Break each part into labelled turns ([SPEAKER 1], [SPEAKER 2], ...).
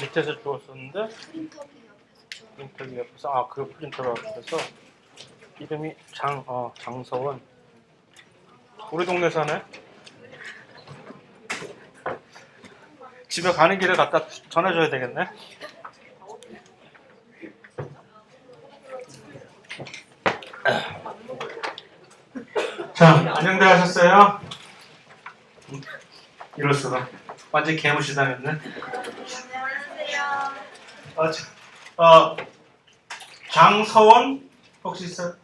[SPEAKER 1] 밑에서 주웠었는데 인터뷰 옆에서 그 프린터가 없어서 이름이 장서원. 우리 동네 사네. 집에 가는 길에 갖다 전해줘야 되겠네. 자, 안녕들 하셨어요? 이럴 수가. 완전 개무시 당했네.
[SPEAKER 2] 안녕하세요.
[SPEAKER 1] 장서원 혹시 있어요?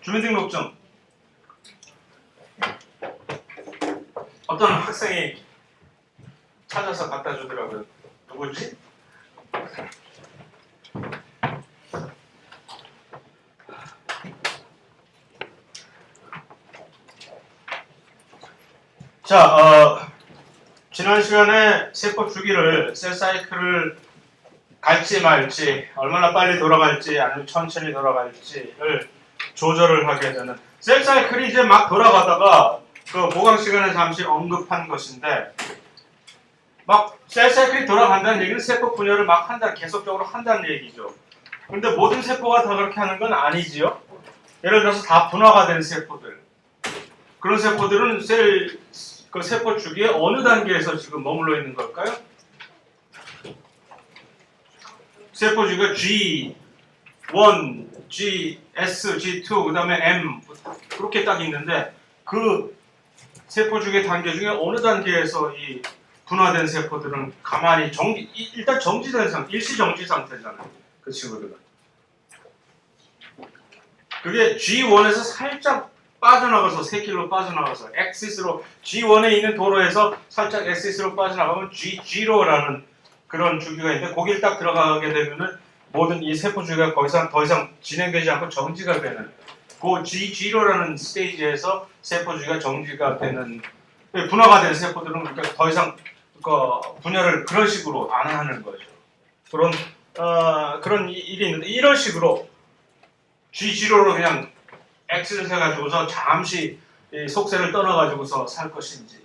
[SPEAKER 1] 주민등록증. 어떤 학생이 찾아서 갖다 주더라고요. 누구지? 자, 지난 시간에 세포 주기를, 셀 사이클을 갈지 말지, 얼마나 빨리 돌아갈지, 아니면 천천히 돌아갈지를 조절을 하게 되는, 셀 사이클이 이제 막 돌아가다가 그 보강 시간에 잠시 언급한 것인데, 막 셀 사이클이 돌아간다는 얘기는 세포 분열을 막 계속적으로 한다는 얘기죠. 그런데 모든 세포가 다 그렇게 하는 건 아니지요. 예를 들어서 다 분화가 된 세포들, 그런 세포들은 그 세포 주기의 어느 단계에서 지금 머물러 있는 걸까요? 세포 주기가 G1, GS, G2, 그 다음에 M 그렇게 딱 있는데 그 세포 주기의 단계 중에 어느 단계에서 이 분화된 세포들은 가만히 일단 정지된 상태, 일시 정지 상태잖아요. 그 친구들은. 그게 G1에서 살짝 빠져나가서 새길로 빠져나가서 엑시스로 G1에 있는 도로에서 살짝 엑시스로 빠져나가면 G0라는 그런 주기가 있는데 거길 딱 들어가게 되면은 모든 이 세포 주기가 더 이상 진행되지 않고 정지가 되는 그 G0라는 스테이지에서 세포 주기가 정지가 되는 분화가 된 세포들은 그러니까 더 이상 분열을 그런 식으로 안 하는 거죠. 그런 일이 있는데 이런 식으로 G0로 그냥 X를 세가지고서 잠시 속세를 떠나가지고서 살 것인지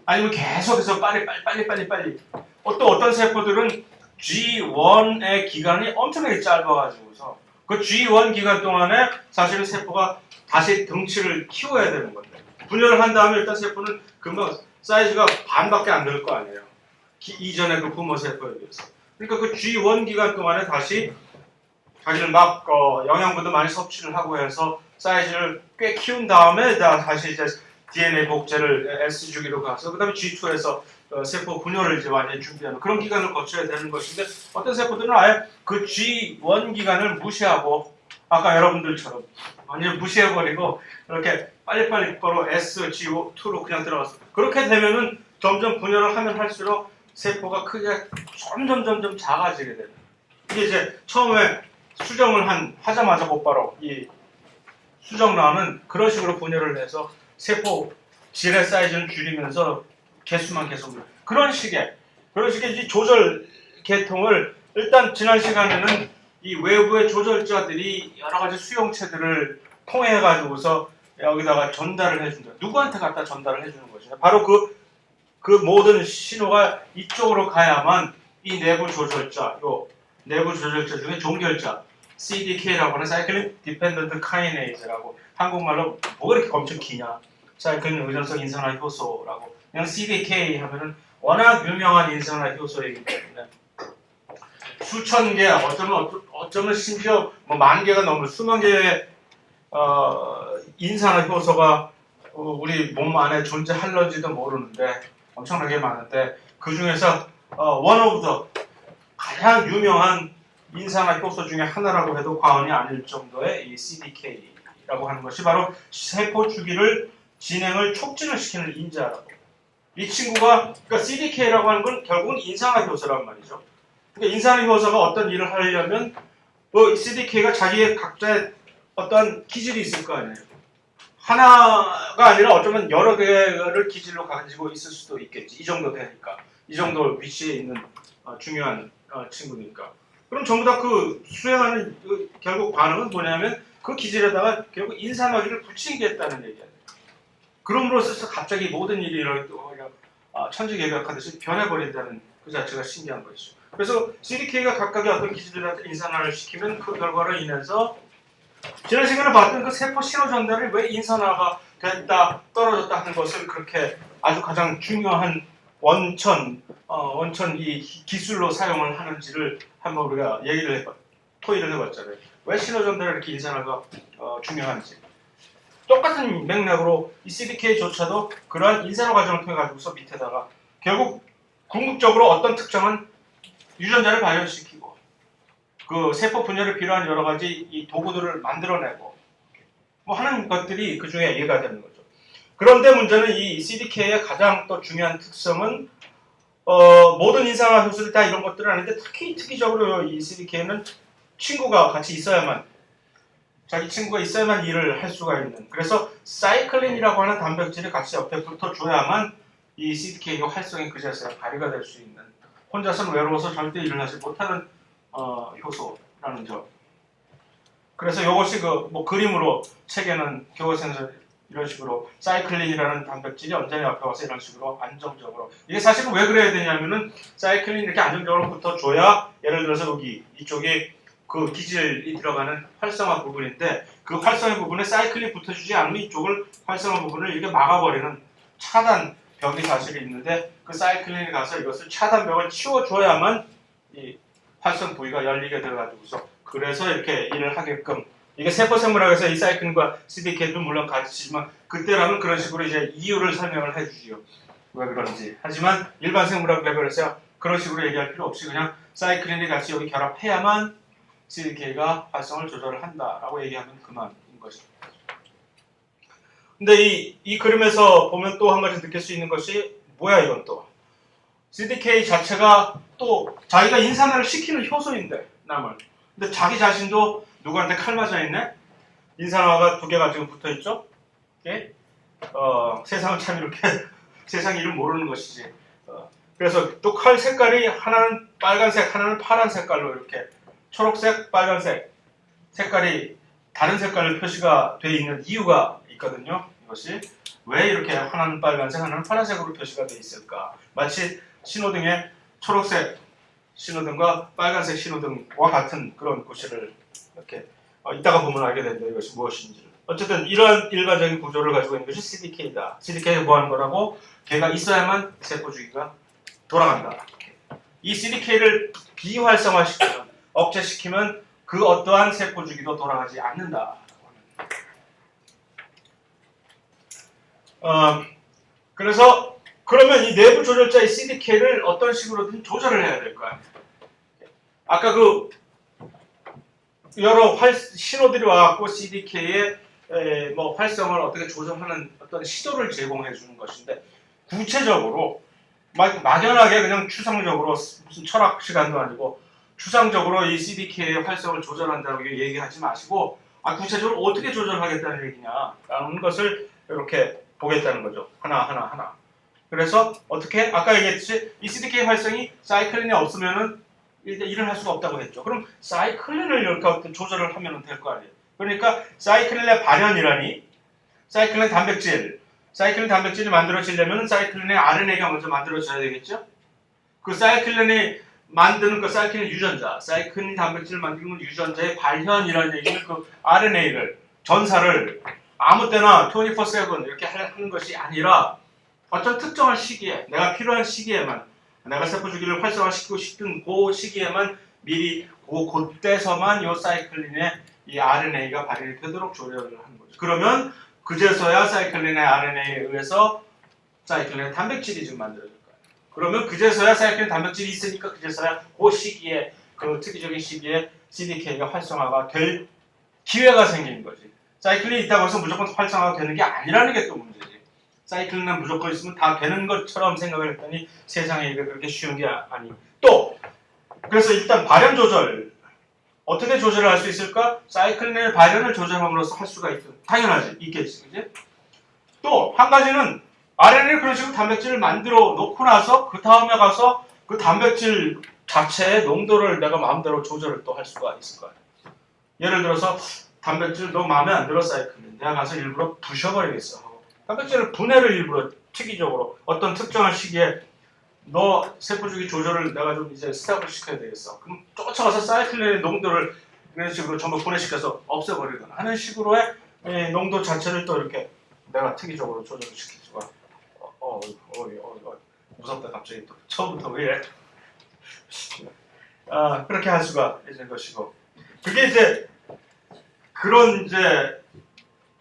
[SPEAKER 1] 아니면 계속해서 빨리 어떤 세포들은 G1의 기간이 엄청나게 짧아가지고서 그 G1 기간 동안에 사실은 세포가 다시 덩치를 키워야 되는 건데 분열을 한 다음에 일단 세포는 금방 사이즈가 반밖에 안 될 거 아니에요. 이전에 그 부모 세포에 비해서. 그러니까 그 G1 기간 동안에 다시 자기는 막 영양분도 많이 섭취를 하고 해서 사이즈를 꽤 키운 다음에 다시 이제 DNA 복제를 S 주기로 가서 그 다음에 G2에서 세포 분열을 이제 완전히 준비하는 그런 기간을 거쳐야 되는 것인데 어떤 세포들은 아예 그 G1 기간을 무시하고 아까 여러분들처럼 완전히 무시해버리고 이렇게 빨리빨리 바로 S, G2로 그냥 들어가서 그렇게 되면은 점점 분열을 하면 할수록 세포가 크기가 점점 작아지게 되는 이게 이제 처음에 수정을 하자마자 곧바로 이 수정란은 그런 식으로 분열을 해서 세포 질의 사이즈를 줄이면서 개수만 계속 그런 식의 이 조절 계통을 일단 지난 시간에는 이 외부의 조절자들이 여러 가지 수용체들을 통해 가지고서 여기다가 전달을 해준다. 누구한테 갖다 전달을 해주는 것이냐? 바로 그 모든 신호가 이쪽으로 가야만 이 내부 조절자, 내부 조절자 중에 종결자 CDK라고 하는 Cyclic Dependent Kinase라고 한국말로 뭐가 이렇게 엄청 기냐? 사이클린 의존성 인산화 효소라고 그냥 CDK 하면은 워낙 유명한 인산화 효소이기 때문에 수천 개, 어쩌면 심지어 뭐 만 개가 넘는 수만 개의 인산화 효소가 우리 몸 안에 존재할런지도 모르는데 엄청나게 많은데 그 중에서 one of the 가장 유명한 인산화 효소 중에 하나라고 해도 과언이 아닐 정도의 이 CDK라고 하는 것이 바로 세포 주기를 진행을 촉진을 시키는 인자라고. 이 친구가 그러니까 CDK라고 하는 건 결국은 인산화 효소란 말이죠. 그러니까 인산화 효소가 어떤 일을 하려면 CDK가 자기의 각자의 어떤 기질이 있을 거 아니에요. 하나가 아니라 어쩌면 여러 개를 기질로 가지고 있을 수도 있겠지. 이 정도 되니까. 이 정도 위치에 있는 중요한 친구니까. 그럼 전부 다 그 수행하는 결국 반응은 뭐냐면 그 기질에다가 결국 인산화기를 붙이겠다는 얘기예요. 그럼으로써 갑자기 모든 일이 천지개벽하듯이 변해버린다는 그 자체가 신기한 것이죠. 그래서 CDK가 각각의 어떤 기질들한테 인산화를 시키면 그 결과로 인해서 지난 시간에 봤던 그 세포 신호 전달이 왜 인산화가 됐다 떨어졌다 하는 것을 그렇게 아주 가장 중요한 원천 이 기술로 사용을 하는지를 한번 우리가 토의를 해봤잖아요. 왜 신호 전달에 이렇게 인산화가 중요한지. 똑같은 맥락으로 이 CDK조차도 그러한 인산화 과정을 통해 가지고서 밑에다가 결국 궁극적으로 어떤 특정한 유전자를 발현시키고 그 세포 분열에 필요한 여러 가지 이 도구들을 만들어내고 뭐 하는 것들이 그 중에 이해가 되는 거죠. 그런데 문제는 이 CDK의 가장 또 중요한 특성은 모든 인산화 효소들이 다 이런 것들은 아닌데 특이적으로 이 CDK는 친구가 같이 있어야만 자기 친구가 있어야만 일을 할 수가 있는 그래서 사이클린이라고 하는 단백질이 같이 옆에 붙어줘야만 이 CDK가 활성이 그제서야 발휘가 될 수 있는 혼자서는 외로워서 절대 일을 하지 못하는 효소라는 점. 그래서 이것이 그 뭐 그림으로 책에는 교과서에서 이런 식으로 사이클린이라는 단백질이 언제나 옆에 와서 이런 식으로 안정적으로 이게 사실은 왜 그래야 되냐면은 사이클린이 이렇게 안정적으로 붙어줘야 예를 들어서 여기 이쪽에 그 기질이 들어가는 활성화 부분인데 그 활성화 부분에 사이클린이 붙어주지 않으면 이쪽을 활성화 부분을 이렇게 막아버리는 차단벽이 사실 있는데 그 사이클린이 가서 이것을 차단벽을 치워줘야만 이 활성 부위가 열리게 돼가지고서 그래서 이렇게 일을 하게끔 이게 세포생물학에서 이 사이클린과 CDK도 물론 가르치지만 그때라면 그런 식으로 이제 이유를 설명을 해주지요. 왜 그런지. 하지만 일반 생물학 레벨에서 그런 식으로 얘기할 필요 없이 그냥 사이클린이 같이 여기 결합해야만 CDK가 활성을 조절을 한다라고 얘기하면 그만인 것입니다. 근데 이 그림에서 보면 또 한 가지 느낄 수 있는 것이 뭐야 이건 또 CDK 자체가 또 자기가 인산화를 시키는 효소인데 남을 근데 자기 자신도 누구한테 칼 맞아 있네? 인산화가 두 개가 지금 붙어 있죠? 예? 세상은 참 이렇게 세상 일을 모르는 것이지. 그래서 또 칼 색깔이 하나는 빨간색, 하나는 파란 색깔로 이렇게 초록색, 빨간색 색깔이 다른 색깔로 표시가 되어 있는 이유가 있거든요. 이것이 왜 이렇게 하나는 빨간색, 하나는 파란색으로 표시가 되어 있을까? 마치 신호등에 초록색 신호등과 빨간색 신호등과 같은 그런 구실을 이렇게 이따가 보면 알게 된다. 이것이 무엇인지를. 어쨌든 이러한 일반적인 구조를 가지고 있는 것이 CDK다. CDK가 뭐 하는 거라고? 걔가 있어야만 세포 주기가 돌아간다. 이 CDK를 비활성화시키면 억제시키면 그 어떠한 세포 주기도 돌아가지 않는다. 그래서 그러면 이 내부 조절자의 CDK를 어떤 식으로든 조절을 해야 될 거야. 아까 그 여러 신호들이 와갖고 CDK의 뭐 활성을 어떻게 조절하는 어떤 시도를 제공해 주는 것인데 구체적으로 막연하게 그냥 추상적으로 무슨 철학 시간도 아니고 추상적으로 이 CDK의 활성을 조절한다고 얘기하지 마시고 구체적으로 어떻게 조절하겠다는 얘기냐라는 것을 이렇게 보겠다는 거죠. 하나. 그래서 어떻게 아까 얘기했듯이 이 CDK 활성이 사이클린이 없으면은 일을 할 수가 없다고 했죠. 그럼 사이클린을 이렇게 조절을 하면 될 거 아니에요. 그러니까 사이클린의 발현이라니 사이클린 단백질이 만들어지려면 사이클린의 RNA가 먼저 만들어져야 되겠죠. 그 사이클린이 만드는 그 사이클린 유전자, 사이클린 단백질을 만드는 유전자의 발현이라는 얘기는 그 RNA를 전사를 아무 때나 24/7 이렇게 하는 것이 아니라 어떤 특정한 시기에 내가 필요한 시기에만 내가 세포 주기를 활성화시키고 싶은 그 시기에만 미리 그때서만 이 사이클린의 이 RNA가 발현이 되도록 조절을 하는 거죠. 그러면 그제서야 사이클린의 RNA에 의해서 사이클린의 단백질이 지금 만들어질 거예요. 그러면 그제서야 사이클린 단백질이 있으니까 그제서야 그 시기에 그 특이적인 시기에 CDK가 활성화가 될 기회가 생기는 거지. 사이클린이 있다고 해서 무조건 활성화가 되는 게 아니라는 게 또 문제지. 사이클린은 무조건 있으면 다 되는 것처럼 생각을 했더니 세상에 이게 그렇게 쉬운 게 아니. 또 그래서 일단 발현 조절 어떻게 조절을 할 수 있을까? 사이클린의 발현을 조절함으로써 할 수가 당연하지. 있겠지. 그지? 또 한 가지는 RNA를 그런 식으로 단백질을 만들어 놓고 나서 그 다음에 가서 그 단백질 자체의 농도를 내가 마음대로 조절을 또 할 수가 있을 거야. 예를 들어서 단백질 너 마음에 안 들어 사이클린. 내가 가서 일부러 부셔버리겠어. 단백질을 분해를 일부러 특이적으로 어떤 특정한 시기에 너 세포주기 조절을 내가 좀 이제 스탑을 시켜야 되겠어. 그럼 쫓아가서 사이클린의 농도를 이런 식으로 전부 분해시켜서 없애버리거나 하는 식으로의 농도 자체를 또 이렇게 내가 특이적으로 조절을 시킬 수가. 무섭다 갑자기 또 처음부터 왜 이래? 그렇게 할 수가 있는 것이고, 그게 이제 그런 이제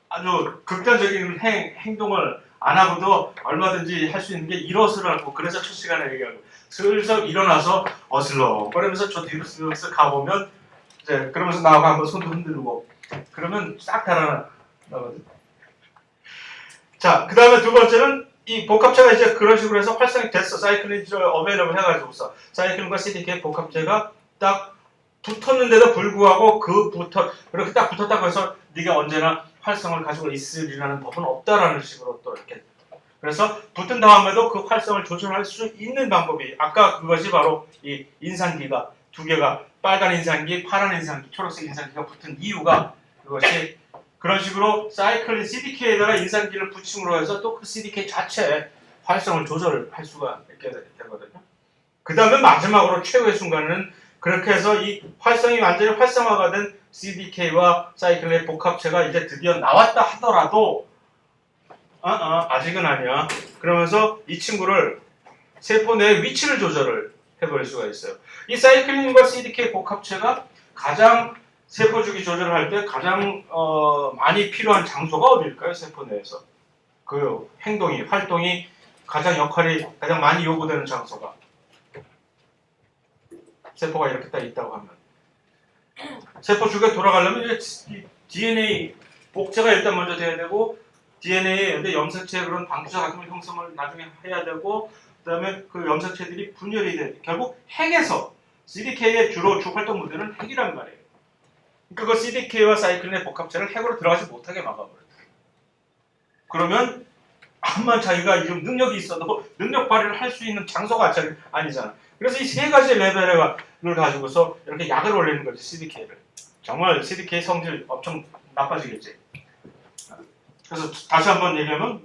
[SPEAKER 1] 아주 극단적인 행동을 안 하고도 얼마든지 할 수 있는 게 일어서라고. 그래서 첫 시간에 얘기하고 슬슬 일어나서 어슬렁거리면서 저 뒤로 슬슬 가보면 이제 그러면서 나하고 한번 손도 흔들고 그러면 싹 달아나거든. 자, 그 다음에 두 번째는 이 복합체가 이제 그런 식으로 해서 활성이 됐어. 사이클린을 어베이러블 해가지고서 사이클린과 CDK 복합체가 딱 붙었는데도 불구하고 그렇게 딱 붙었다고 해서 네가 언제나 활성을 가지고 있으리라는 법은 없다라는 식으로 또 이렇게. 그래서 붙은 다음에도 그 활성을 조절할 수 있는 방법이 아까 그것이 바로 이 인산기가 두 개가 빨간 인산기, 파란 인산기, 초록색 인산기가 붙은 이유가 그것이 그런 식으로 사이클린 CDK에다가 인산기를 붙임으로 해서 또 그 CDK 자체의 활성을 조절할 수가 있게 되거든요. 그 다음에 마지막으로 최후의 순간은 그렇게 해서 이 활성이 완전히 활성화가 된 CDK와 사이클린의 복합체가 이제 드디어 나왔다 하더라도 아직은 아니야. 그러면서 이 친구를 세포 내 위치를 조절을 해버릴 수가 있어요. 이 사이클린과 CDK 복합체가 가장 세포 주기 조절을 할 때 가장 많이 필요한 장소가 어디일까요? 세포 내에서 그 활동이 역할이 가장 많이 요구되는 장소가 세포가 이렇게 딱 있다고 하면 세포 주기가 돌아가려면 DNA 복제가 일단 먼저 돼야 되고 DNA에 염색체 그런 방부제 같은 걸 형성을 나중에 해야 되고 그다음에 그 염색체들이 분열이 돼 결국 핵에서 CDK의 주 활동 무대는 핵이란 말이에요. 그거 CDK와 사이클린의 복합체를 핵으로 들어가지 못하게 막아버려요. 그러면 암만 자기가 좀 능력이 있어도 능력 발휘를 할 수 있는 장소가 아니잖아. 그래서 이 세 가지 레벨을 가지고서 이렇게 약을 올리는 거지, CDK를. 정말 CDK 성질 엄청 나빠지겠지. 그래서 다시 한번 얘기하면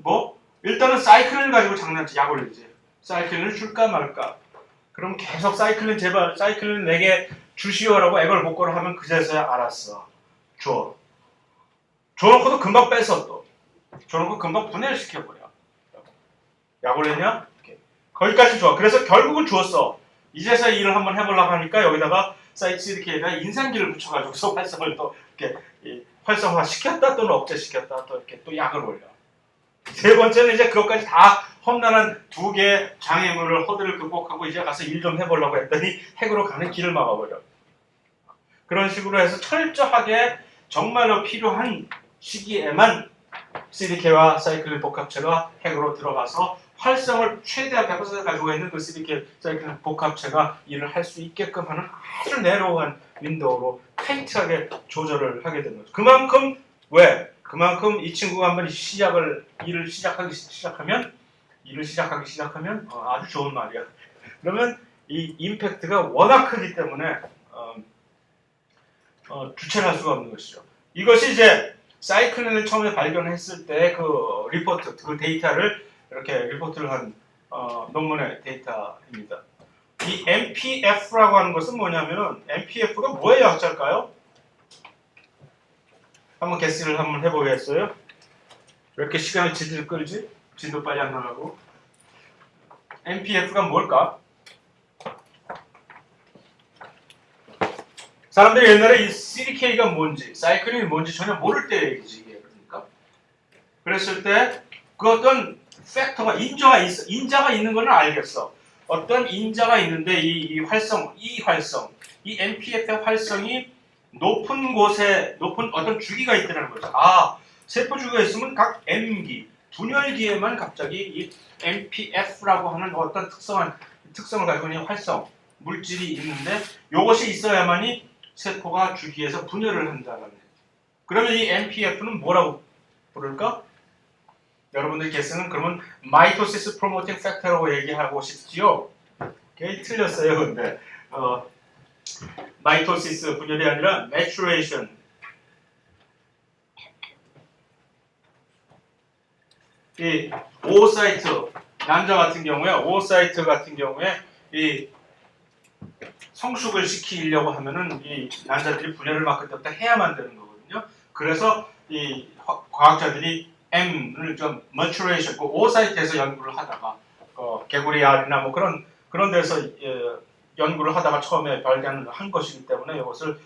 [SPEAKER 1] 일단은 사이클린을 가지고 장난치 약 올리지. 사이클린을 줄까 말까. 그럼 계속 사이클린 제발 사이클린 내게 주시오라고 애걸복걸을 하면 그제서야 알았어. 줘놓고도 금방 뺏어 또. 줘놓고 금방 분해를 시켜버려. 약 올렸냐? 거기까지 좋아. 그래서 결국은 주었어. 이제서야 일을 한번 해보려고 하니까 여기다가 CDK에다 인산기를 붙여가지고 활성을 또 이렇게 활성화 시켰다 또는 억제시켰다 또 이렇게 또 약을 올려. 세 번째는 이제 그것까지 다 험난한 두 개의 장애물을 허들을 극복하고 이제 가서 일 좀 해보려고 했더니 핵으로 가는 길을 막아버려. 그런 식으로 해서 철저하게 정말로 필요한 시기에만 CDK와 사이클린 복합체가 핵으로 들어가서 활성을 최대한 100% 가지고 있는 그 CDK 사이클린 복합체가 일을 할 수 있게끔 하는 아주 내로우한 윈도우로 타이트하게 조절을 하게 되는 거죠. 그만큼 이 친구가 한번 일을 시작하기 시작하면 아주 좋은 말이야. 그러면 이 임팩트가 워낙 크기 때문에 주체를 할 수가 없는 것이죠. 이것이 이제 사이클린을 처음에 발견했을 때 그 리포트, 그 데이터를 이렇게 리포트를 한 논문의 데이터입니다. 이 MPF라고 하는 것은 뭐냐면은 MPF가 뭐의 약자일까요? 한번 게스를 한번 해보겠어요? 왜 이렇게 시간을 질질 끌지? 진도 빨리 안 나가고. MPF가 뭘까? 사람들이 옛날에 이 CDK가 뭔지, 사이클린이 뭔지 전혀 모를 때 얘기지, 이게. 그러니까. 그랬을 때, 그 어떤 팩터가, 인자가 있는 건 알겠어. 어떤 인자가 있는데, 이 활성, 이 MPF의 활성이 높은 곳에, 높은 어떤 주기가 있다는 거죠. 세포 주기가 있으면 각 M기, 분열기에만 갑자기 이 MPF라고 하는 어떤 특성을 가지고 있는 활성, 물질이 있는데, 이것이 있어야만이 세포가 주기에서 분열을 한다는 거예요. 그러면 이 MPF는 뭐라고 부를까? 여러분들 개수는 그러면 마이토시스 프로모팅 팩터라고 얘기하고 싶지요? 틀렸어요. 근데 마이토시스 분열이 아니라 maturation. 이 oocyte 난자 같은 경우에 오사이트 같은 경우에 이 성숙을 시키려고 하면은 이 난자들이 분열을 막 그때부터 해야만 되는 거거든요. 그래서 이 과학자들이 M을 좀 maturation, 그 오사이트에서 연구를 하다가 개구리 알이나 뭐 그런 데서 연구를 하다가 처음에 발견을 한 것이기 때문에 이것을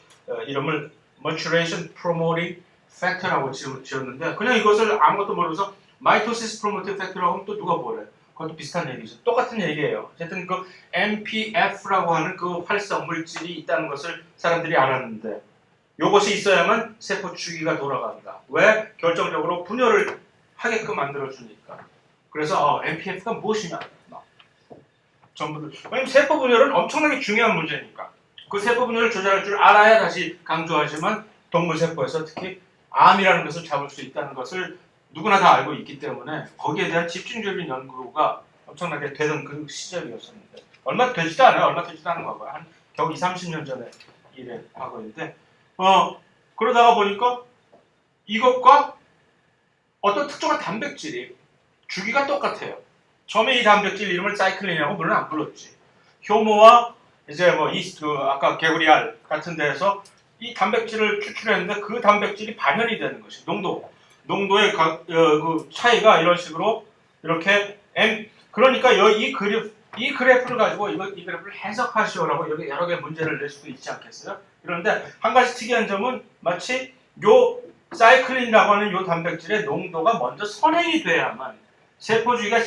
[SPEAKER 1] 이름을 maturation promoting factor라고 지었는데 그냥 이것을 아무것도 모르면서 mitosis promoting factor라고 하면 또 누가 뭐래? 그것도 비슷한 얘기죠. 똑같은 얘기예요. 어쨌든 그 MPF라고 하는 그 활성 물질이 있다는 것을 사람들이 알았는데 이것이 있어야만 세포 주기가 돌아간다. 왜? 결정적으로 분열을 하게끔 만들어주니까. 그래서 MPF가 무엇이냐? 전부들. 왜냐면 세포 분열은 엄청나게 중요한 문제니까. 그 세포 분열을 조절할 줄 알아야 다시 강조하지만 동물 세포에서 특히 암이라는 것을 잡을 수 있다는 것을 누구나 다 알고 있기 때문에 거기에 대한 집중적인 연구가 엄청나게 되던 그 시절이었었는데 얼마 되지도 않아요. 얼마 되지도 않은 거 봐요. 한 겨우 20, 30년 전에 일에 하고 있는데 그러다가 보니까 이것과 어떤 특정한 단백질이 주기가 똑같아요. 처음에 이 단백질 이름을 사이클린이라고 물론 안 불렀지. 효모와 이제 뭐 아까 개구리알 같은 데에서 이 단백질을 추출했는데 그 단백질이 발현이 되는 것이 농도의 그 차이가 이런 식으로 이렇게 그러니까 이 그래프를 가지고 이 그래프를 해석하시오라고 여러 개 문제를 낼 수도 있지 않겠어요? 그런데 한 가지 특이한 점은 마치 요 사이클린이라고 하는 요 단백질의 농도가 먼저 선행이 돼야만 세포주기가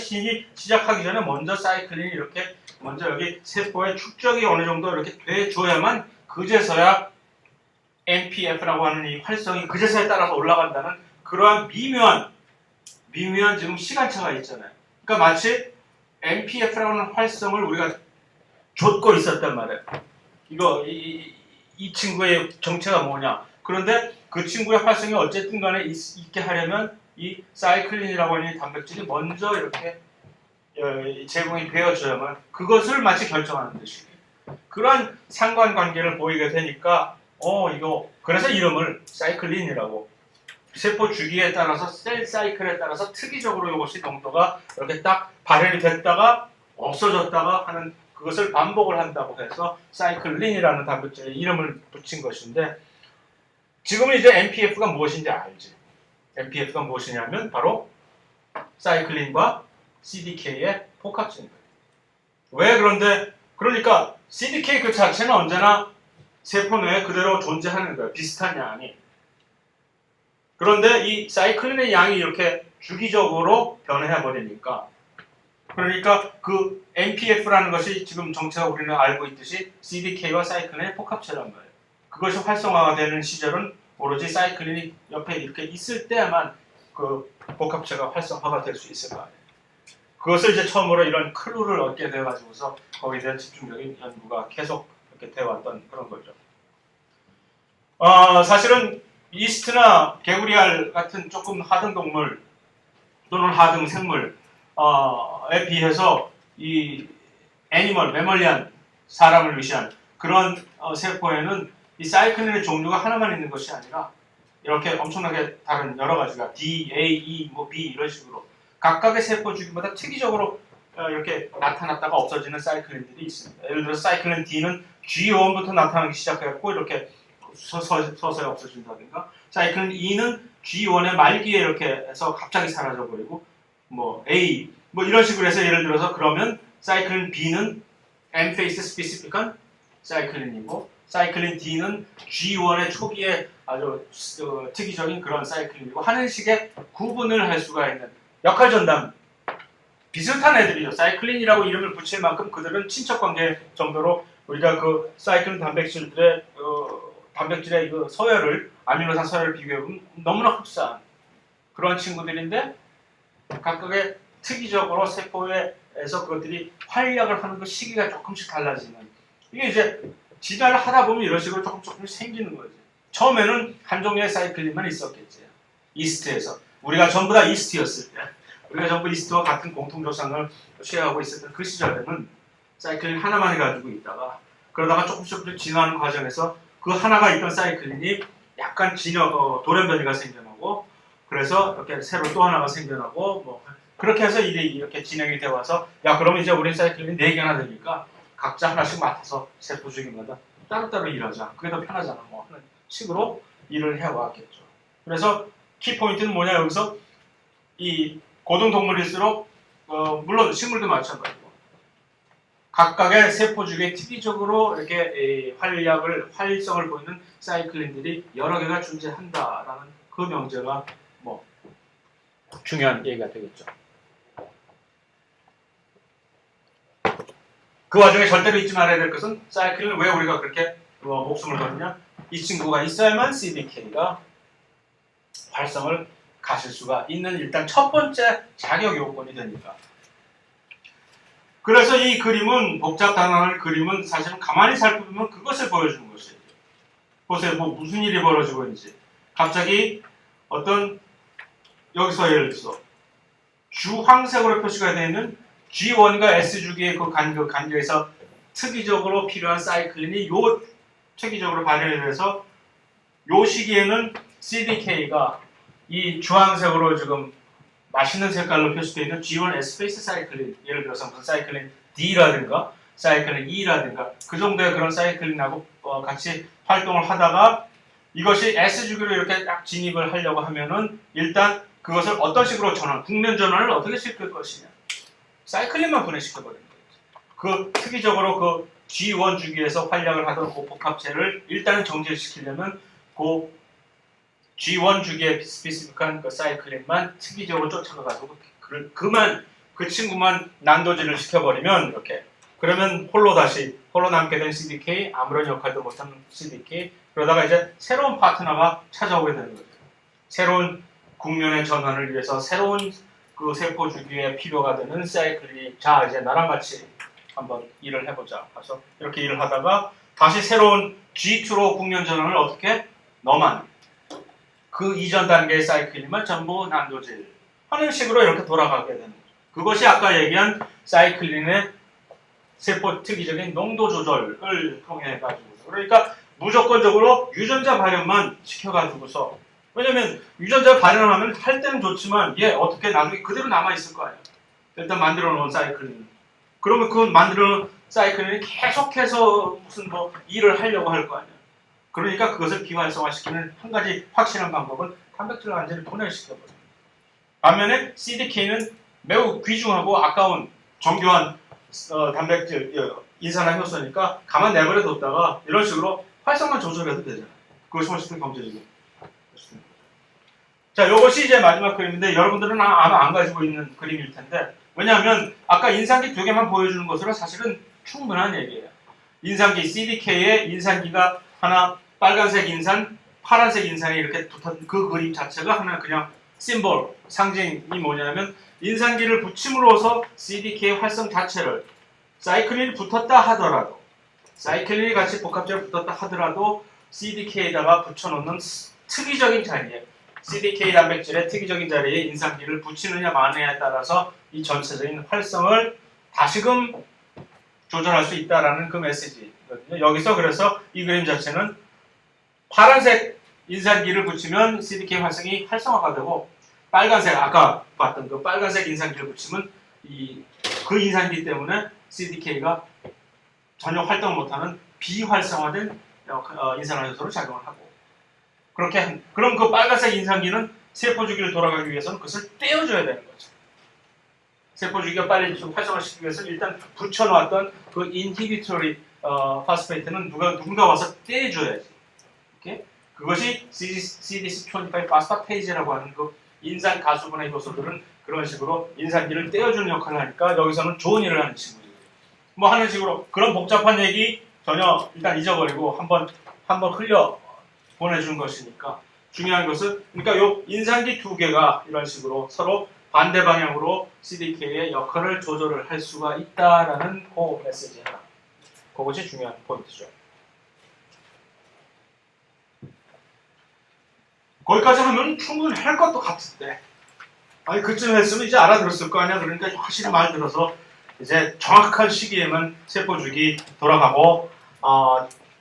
[SPEAKER 1] 시작하기 전에 먼저 사이클린이 이렇게 먼저 여기 세포의 축적이 어느 정도 이렇게 돼줘야만 그제서야 MPF라고 하는 이 활성이 그제서야 따라서 올라간다는 그러한 미묘한 지금 시간차가 있잖아요. 그러니까 마치 MPF라고 하는 활성을 우리가 좇고 있었단 말이에요. 이 친구의 정체가 뭐냐. 그런데 그 친구의 활성이 어쨌든 간에 있게 하려면 이 사이클린이라고 하는 단백질이 먼저 이렇게 제공이 되어져야만 그것을 마치 결정하는 듯이 그러한 상관관계를 보이게 되니까 그래서 이름을 사이클린이라고 세포 주기에 따라서 셀 사이클에 따라서 특이적으로 이것이 농도가 이렇게 딱 발현이 됐다가 없어졌다가 하는 그것을 반복을 한다고 해서 사이클린이라는 단백질에 이름을 붙인 것인데 지금은 이제 MPF가 무엇인지 알지. MPF가 무엇이냐면 바로 사이클린과 CDK의 복합체인 거예요. 왜 그런데 그러니까 CDK 그 자체는 언제나 세포 내에 그대로 존재하는 거예요. 비슷한 양이. 그런데 이 사이클린의 양이 이렇게 주기적으로 변해 버리니까 그러니까 그 MPF라는 것이 지금 정체가 우리는 알고 있듯이 CDK와 사이클린의 복합체란 말이에요. 그것이 활성화가 되는 시절은 오로지 사이클린이 옆에 이렇게 있을 때만 그 복합체가 활성화가 될 수 있을 거 아니에요. 그것을 이제 처음으로 이런 클루를 얻게 돼가지고서 거기에 대한 집중적인 연구가 계속 이렇게 되어왔던 그런 거죠. 사실은 이스트나 개구리알 같은 조금 하등 동물 또는 하등 생물에 비해서 이 매멀리안, 사람을 위시한 그런 세포에는 이 사이클린의 종류가 하나만 있는 것이 아니라 이렇게 엄청나게 다른 여러 가지가 D, A, E, B 이런 식으로 각각의 세포 주기마다 특이적으로 이렇게 나타났다가 없어지는 사이클린들이 있습니다. 예를 들어서 사이클린 D는 G1부터 나타나기 시작했고 이렇게 서서히 없어진다든가 사이클린 E는 G1의 말기에 이렇게 해서 갑자기 사라져버리고 A 이런 식으로 해서 예를 들어서 그러면 사이클린 B는 M-phase 스페시픽한 사이클린이고 사이클린 D는 G1의 초기에 아주 특이적인 그런 사이클린이고 하는 식의 구분을 할 수가 있는 역할 전담 비슷한 애들이죠. 사이클린이라고 이름을 붙일 만큼 그들은 친척 관계 정도로 우리가 그 사이클린 단백질의 그 서열을 아미노산 서열을 비교해보면 너무나 흡사한 그런 친구들인데 각각의 특이적으로 세포에서 그것들이 활약을 하는 그 시기가 조금씩 달라지는 이게 이제 진화를 하다 보면 이런 식으로 조금 생기는 거지. 처음에는 한 종류의 사이클린만 있었겠지. 이스트에서 우리가 전부 다 이스트였을 때 우리가 전부 이스트와 같은 공통조상을 취하고 있었던 그 시절에는 사이클린 하나만 가지고 있다가 그러다가 조금씩 진화하는 과정에서 그 하나가 있던 사이클린이 약간 돌연변이가 생겨나고 그래서 이렇게 새로 또 하나가 생겨나고 그렇게 해서 일이 이렇게 진행이 되어 와서 야 그러면 이제 우리 사이클린이 4개나 되니까 각자 하나씩 맡아서 세포 주기마다 따로따로 일하자. 그게 더 편하잖아. 뭐 하는 식으로 일을 해왔겠죠. 그래서 키포인트는 뭐냐 여기서 이 고등동물일수록 물론 식물도 마찬가지고 각각의 세포 주기에 특이적으로 이렇게 활성을 보이는 사이클린들이 여러 개가 존재한다라는 그 명제가 뭐 중요한 얘기가 되겠죠. 그 와중에 절대로 잊지 말아야 될 것은 사이클은 왜 우리가 그렇게 목숨을 거느냐? 이 친구가 있어야만 CDK가 활성을 가실 수가 있는 일단 첫 번째 자격 요건이 되니까. 그래서 이 그림은 복잡 단원의 그림은 사실은 가만히 살펴보면 그것을 보여주는 것이에요. 보세요, 뭐 무슨 일이 벌어지고 있는지. 갑자기 어떤 여기서 예를 들어서 주황색으로 표시가 되어 있는 G1과 S 주기의 그 간격에서 특이적으로 필요한 사이클린이 요 특이적으로 발현이 돼서 요 시기에는 CDK가 이 주황색으로 지금 맛있는 색깔로 표시되어 있는 G1 S 베이스 사이클린, 예를 들어서 무슨 사이클린 D라든가 사이클린 E라든가 그 정도의 그런 사이클린하고 같이 활동을 하다가 이것이 S 주기로 이렇게 딱 진입을 하려고 하면은 일단 그것을 어떤 식으로 국면 전환을 어떻게 시킬 것이냐. 사이클린만 분해시켜버리는 거예요. 그 특이적으로 그 G1 주기에서 활약을 하던 그 복합체를 일단은 정지시키려면 그 G1 주기에 스페시픽한 그 사이클린만 특이적으로 쫓아가가지고 그 친구만 난도질을 시켜버리면 이렇게 그러면 홀로 남게 된 CDK 아무런 역할도 못하는 CDK 그러다가 이제 새로운 파트너가 찾아오게 되는 거죠. 새로운 국면의 전환을 위해서 새로운 그 세포 주기에 필요가 되는 사이클이 자 이제 나랑 같이 한번 일을 해보자. 그래서 이렇게 일을 하다가 다시 새로운 G2로 국면 전환을 어떻게 너만 그 이전 단계의 사이클이면 전부 난도질 하는 식으로 이렇게 돌아가게 되는 거죠. 그것이 아까 얘기한 사이클린의 세포 특이적인 농도 조절을 통해 가지고 그러니까 무조건적으로 유전자 발현만 시켜가지고서 왜냐면 유전자 발현을 하면 할 때는 좋지만 얘 어떻게 나중에 그대로 남아있을 거 아니야. 일단 만들어 놓은 사이클린. 그러면 그 만들어 놓은 사이클린이 계속해서 무슨 뭐 일을 하려고 할 거 아니야. 그러니까 그것을 비활성화시키는 한 가지 확실한 방법은 단백질 완전히 분해시켜버려. 반면에 CDK는 매우 귀중하고 아까운 정교한 단백질, 인산화 효소니까 가만 내버려 뒀다가 이런 식으로 활성만 조절해도 되잖아요. 그것이 훨씬 경제적인. 자, 이것이 이제 마지막 그림인데 여러분들은 아마 안 가지고 있는 그림일 텐데 왜냐하면 아까 인산기 2개만 보여주는 것으로 사실은 충분한 얘기예요. 인산기 CDK의 인산기가 하나 빨간색 인산, 파란색 인산이 이렇게 붙은 그 그림 자체가 하나 그냥 심볼, 상징이 뭐냐면 인산기를 붙임으로써 CDK 활성 자체를 사이클린이 붙었다 하더라도 사이클린이 같이 복합체로 붙었다 하더라도 CDK에다가 붙여놓는 특이적인 자리에 CDK 단백질의 특이적인 자리에 인산기를 붙이느냐 마느냐에 따라서 이 전체적인 활성을 다시금 조절할 수 있다라는 그 메시지거든요. 여기서 그래서 이 그림 자체는 파란색 인산기를 붙이면 CDK 활성이 활성화가 되고 빨간색 아까 봤던 그 빨간색 인산기를 붙이면 그 인산기 때문에 CDK가 전혀 활동 못하는 비활성화된 인산화 효소로 작용을 하고 그럼 그 빨간색 인산기는 세포 주기를 돌아가기 위해서는 그것을 떼어줘야 되는 거죠. 세포 주기가 빨리 좀 활성화시키기 위해서 일단 붙여놨던 그 인히비토리 파스페이트는 누군가 와서 떼줘야지. 이렇게 그것이 CDC25 파스파테이즈라고 하는 그 인산 가수분해 효소들은 그런 식으로 인산기를 떼어주는 역할을 하니까 여기서는 좋은 일을 하는 친구들이에요. 뭐 하는 식으로 그런 복잡한 얘기 전혀 일단 잊어버리고 한번 흘려 보내준 것이니까 중요한 것은 그러니까 요 인산기 2개가 이런 식으로 서로 반대 방향으로 CDK의 역할을 조절을 할 수가 있다라는 그 메시지 하나. 그것이 중요한 포인트죠. 거기까지 하면 충분히 할 것도 같은데 아니 그쯤 했으면 이제 알아들었을 거 아니야. 그러니까 확실히 말 들어서 이제 정확한 시기에만 세포주기 돌아가고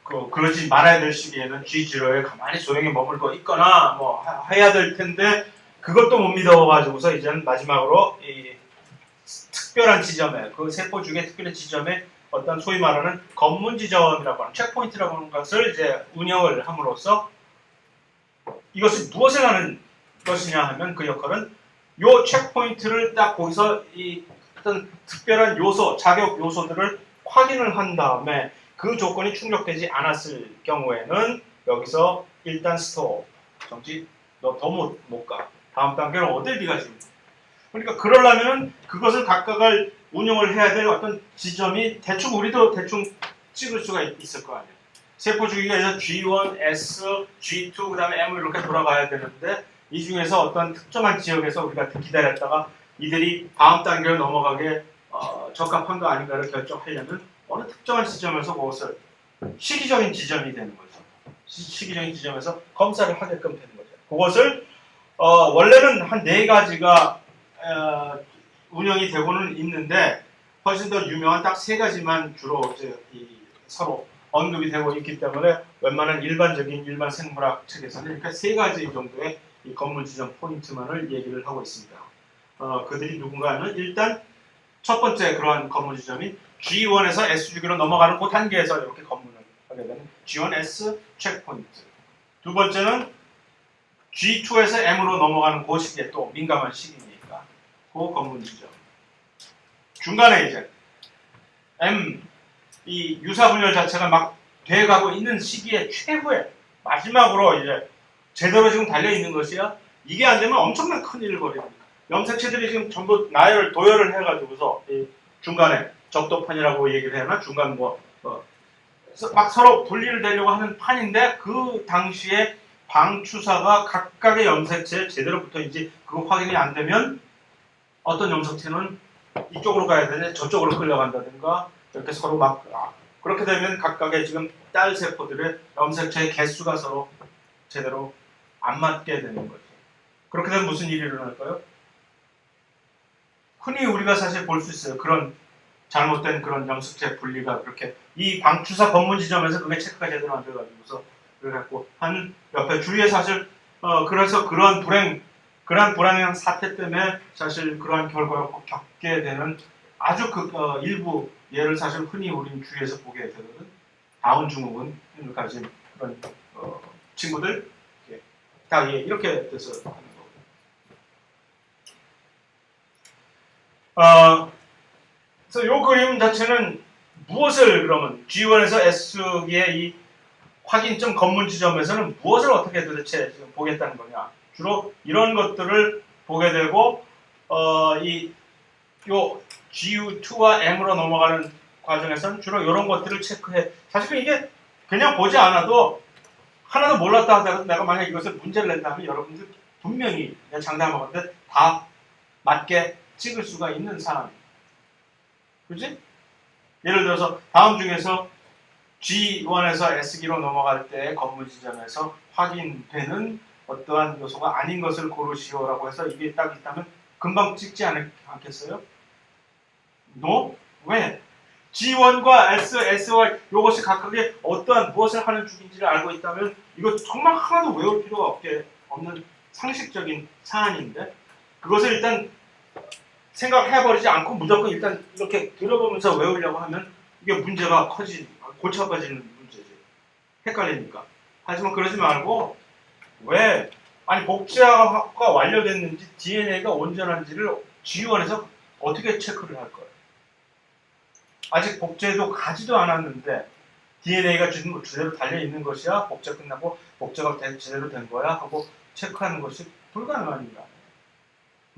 [SPEAKER 1] 그러지 말아야 될 시기에는 G0에 가만히 조용히 머물고 있거나 뭐 해야 될 텐데 그것도 못 믿어가지고서 이제는 마지막으로 이 특별한 지점에 그 세포 중에 특별한 지점에 어떤 소위 말하는 검문 지점이라고 하는 체크포인트라고 하는 것을 이제 운영을 함으로써 이것이 무엇을 하는 것이냐 하면 그 역할은 요 체크포인트를 딱 거기서 이 어떤 특별한 요소, 자격 요소들을 확인을 한 다음에 그 조건이 충족되지 않았을 경우에는 여기서 일단 스톱, 정지, 너 더 못 가. 다음 단계는 어딜 네가 지금. 그러니까 그러려면 그것을 각각을 운영을 해야 될 어떤 지점이 대충 우리도 대충 찍을 수가 있을 거 아니에요. 세포 주기가 G1, S, G2, 그 다음에 M 이렇게 돌아가야 되는데 이 중에서 어떤 특정한 지역에서 우리가 기다렸다가 이들이 다음 단계로 넘어가게 적합한가 아닌가를 결정하려면 어느 특정한 지점에서 그것을 시기적인 지점이 되는 거죠. 시기적인 지점에서 검사를 하게끔 되는 거죠. 그것을 원래는 한 4가지가 운영이 되고는 있는데 훨씬 더 유명한 딱 3가지만 주로 이제 서로 언급이 되고 있기 때문에 웬만한 일반 생물학 책에서는 이렇게 3가지 정도의 이 검문 지점 포인트만을 얘기를 하고 있습니다. 그들이 누군가 하면 일단 첫 번째 그러한 검문 지점이 G1에서 S 주기로 넘어가는 그 단계에서 이렇게 검문을 하게 되는 G1S 체크포인트. 두 번째는 G2에서 M으로 넘어가는 그 시기에 또 민감한 시기니까 그 검문 지점. 중간에 이제 M 이 유사 분열 자체가 막 돼가고 있는 시기에 최후의 마지막으로 이제 제대로 지금 달려 있는 것이야. 이게 안 되면 엄청난 큰일을 벌입니다. 염색체들이 지금 전부 나열을 도열을 해가지고서 이 중간에 적도판이라고 얘기를 해야 하나 중간 막 서로 분리를 되려고 하는 판인데 그 당시에 방추사가 각각의 염색체에 제대로 붙어있는지 그거 확인이 안 되면 어떤 염색체는 이쪽으로 가야 되는데 저쪽으로 끌려간다든가 이렇게 서로 막 그렇게 되면 각각의 지금 딸 세포들의 염색체의 개수가 서로 제대로 안 맞게 되는 거죠. 그렇게 되면 무슨 일이 일어날까요? 흔히 우리가 사실 볼 수 있어요. 그런 잘못된 그런 염색체 분리가 그렇게 이 방추사 검문 지점에서 그게 체크가 제대로 안 돼가지고서 그래갖고 한 옆에 주위에 사실 그래서 그러한 불행한 사태 때문에 사실 그러한 결과를 꼭 겪게 되는 아주 일부 예를 사실 흔히 우리는 주위에서 보게 되거든. 다운 증후군 가진 그런 친구들 다 이렇게 돼서 하는 거고. 그래서 이 그림 자체는 무엇을 그러면 G1에서 S기의 이 확인점 검문 지점에서는 무엇을 어떻게 도대체 지금 보겠다는 거냐? 주로 이런 것들을 보게 되고 요 GU2와 M으로 넘어가는 과정에서는 주로 이런 것들을 체크해. 사실은 이게 그냥 보지 않아도 하나도 몰랐다 하더라도 내가 만약 이것을 문제를 낸다면 여러분들 분명히 내가 장담하건데 다 맞게 찍을 수가 있는 사람이에요. 그지? 예를 들어서 다음 중에서 G1에서 S기로 넘어갈 때 검문 지점에서 확인되는 어떠한 요소가 아닌 것을 고르시오라고 해서 이게 딱 있다면 금방 찍지 않겠어요? No? 왜? G1과 S, S와 이것이 각각의 어떠한 무엇을 하는 중인지를 알고 있다면 이거 정말 하나도 외울 필요가 없는 상식적인 사안인데 그것을 일단 생각해버리지 않고 무조건 일단 이렇게 들어보면서 외우려고 하면 이게 문제가 고쳐빠지는 문제지. 헷갈리니까. 하지만 그러지 말고 왜 아니 복제가 완료됐는지 DNA가 온전한지를 G1에서 어떻게 체크를 할 거예요? 아직 복제도 가지도 않았는데 DNA가 제대로 달려있는 것이야? 복제 끝나고 복제가 제대로 된 거야? 하고 체크하는 것이 불가능한 일 아니에요.